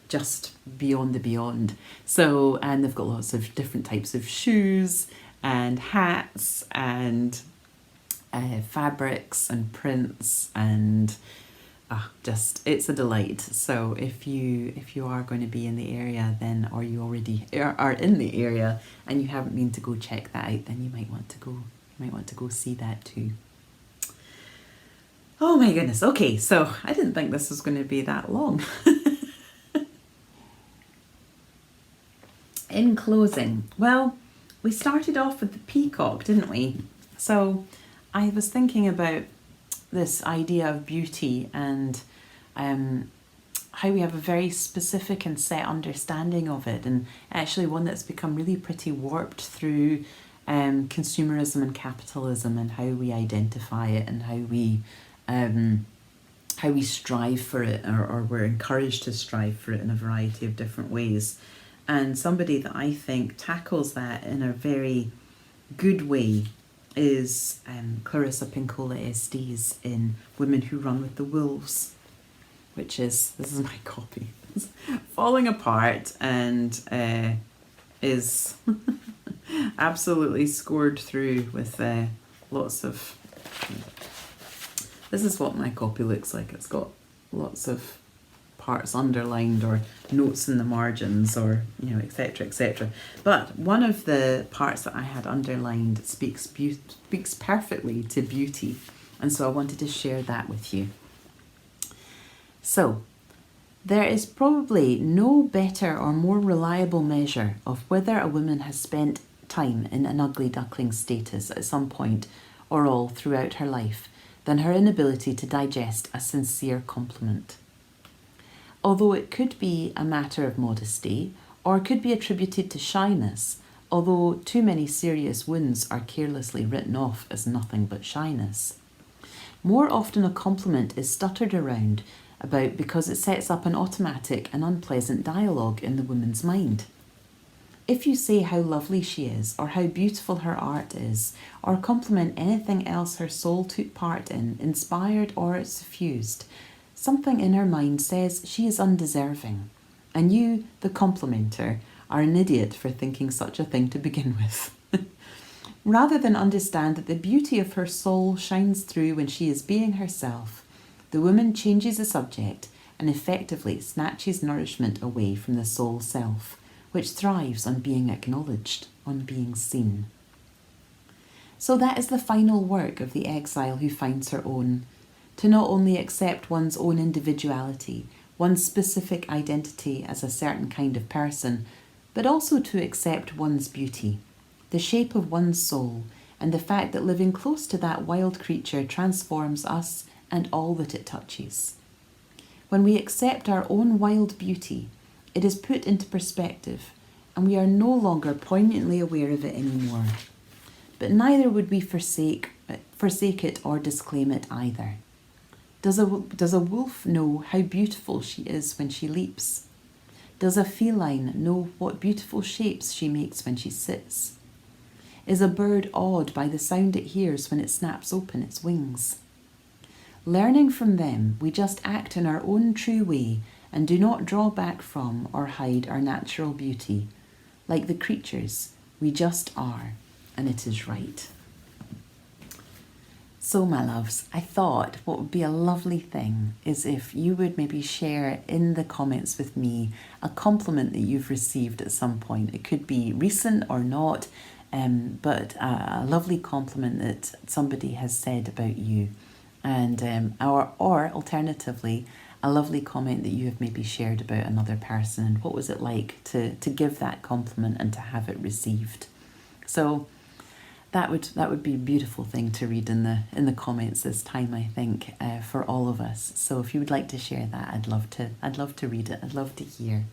just beyond the beyond. So, and they've got lots of different types of shoes and hats and fabrics and prints, and just, it's a delight. So if you are going to be in the area, then, or you already are in the area and you haven't been to go check that out, then you might want to go see that too. Oh my goodness. Okay, so I didn't think this was going to be that long. In closing, well, we started off with the peacock, didn't we? So I was thinking about this idea of beauty and how we have a very specific and set understanding of it, and actually one that's become really pretty warped through consumerism and capitalism, and how we identify it and how we strive for it, or we're encouraged to strive for it in a variety of different ways. And somebody that I think tackles that in a very good way is Clarissa Pinkola Estes in Women Who Run with the Wolves, which is, this is my copy, it's falling apart and is absolutely scored through with lots of, this is what my copy looks like. It's got lots of parts underlined or notes in the margins, or, you know, etc, etc. But one of the parts that I had underlined speaks perfectly to beauty, and so I wanted to share that with you. So, there is probably no better or more reliable measure of whether a woman has spent time in an ugly duckling status at some point or all throughout her life than her inability to digest a sincere compliment. Although it could be a matter of modesty, or could be attributed to shyness, although too many serious wounds are carelessly written off as nothing but shyness. More often a compliment is stuttered around about because it sets up an automatic and unpleasant dialogue in the woman's mind. If you say how lovely she is, or how beautiful her art is, or compliment anything else her soul took part in, inspired or suffused, something in her mind says she is undeserving, and you, the complimenter, are an idiot for thinking such a thing to begin with. Rather than understand that the beauty of her soul shines through when she is being herself, the woman changes the subject and effectively snatches nourishment away from the soul self, which thrives on being acknowledged, on being seen. So that is the final work of the exile who finds her own, to not only accept one's own individuality, one's specific identity as a certain kind of person, but also to accept one's beauty, the shape of one's soul, and the fact that living close to that wild creature transforms us and all that it touches. When we accept our own wild beauty, it is put into perspective, and we are no longer poignantly aware of it anymore. But neither would we forsake it or disclaim it either. Does a wolf know how beautiful she is when she leaps? Does a feline know what beautiful shapes she makes when she sits? Is a bird awed by the sound it hears when it snaps open its wings? Learning from them, we just act in our own true way and do not draw back from or hide our natural beauty. Like the creatures, we just are, and it is right. So, my loves, I thought what would be a lovely thing is if you would maybe share in the comments with me a compliment that you've received at some point. It could be recent or not, but a lovely compliment that somebody has said about you. And or alternatively, a lovely comment that you have maybe shared about another person, and what was it like to give that compliment and to have it received. So that would be a beautiful thing to read in the comments this time, I think, for all of us. So if you would like to share that, I'd love to read it. I'd love to hear.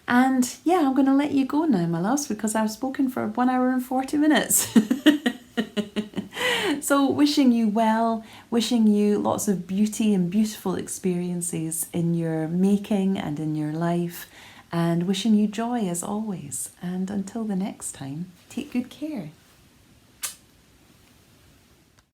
And yeah, I'm going to let you go now, my loves, because I've spoken for 1 hour and 40 minutes. So wishing you well, wishing you lots of beauty and beautiful experiences in your making and in your life, and wishing you joy as always. And until the next time, take good care.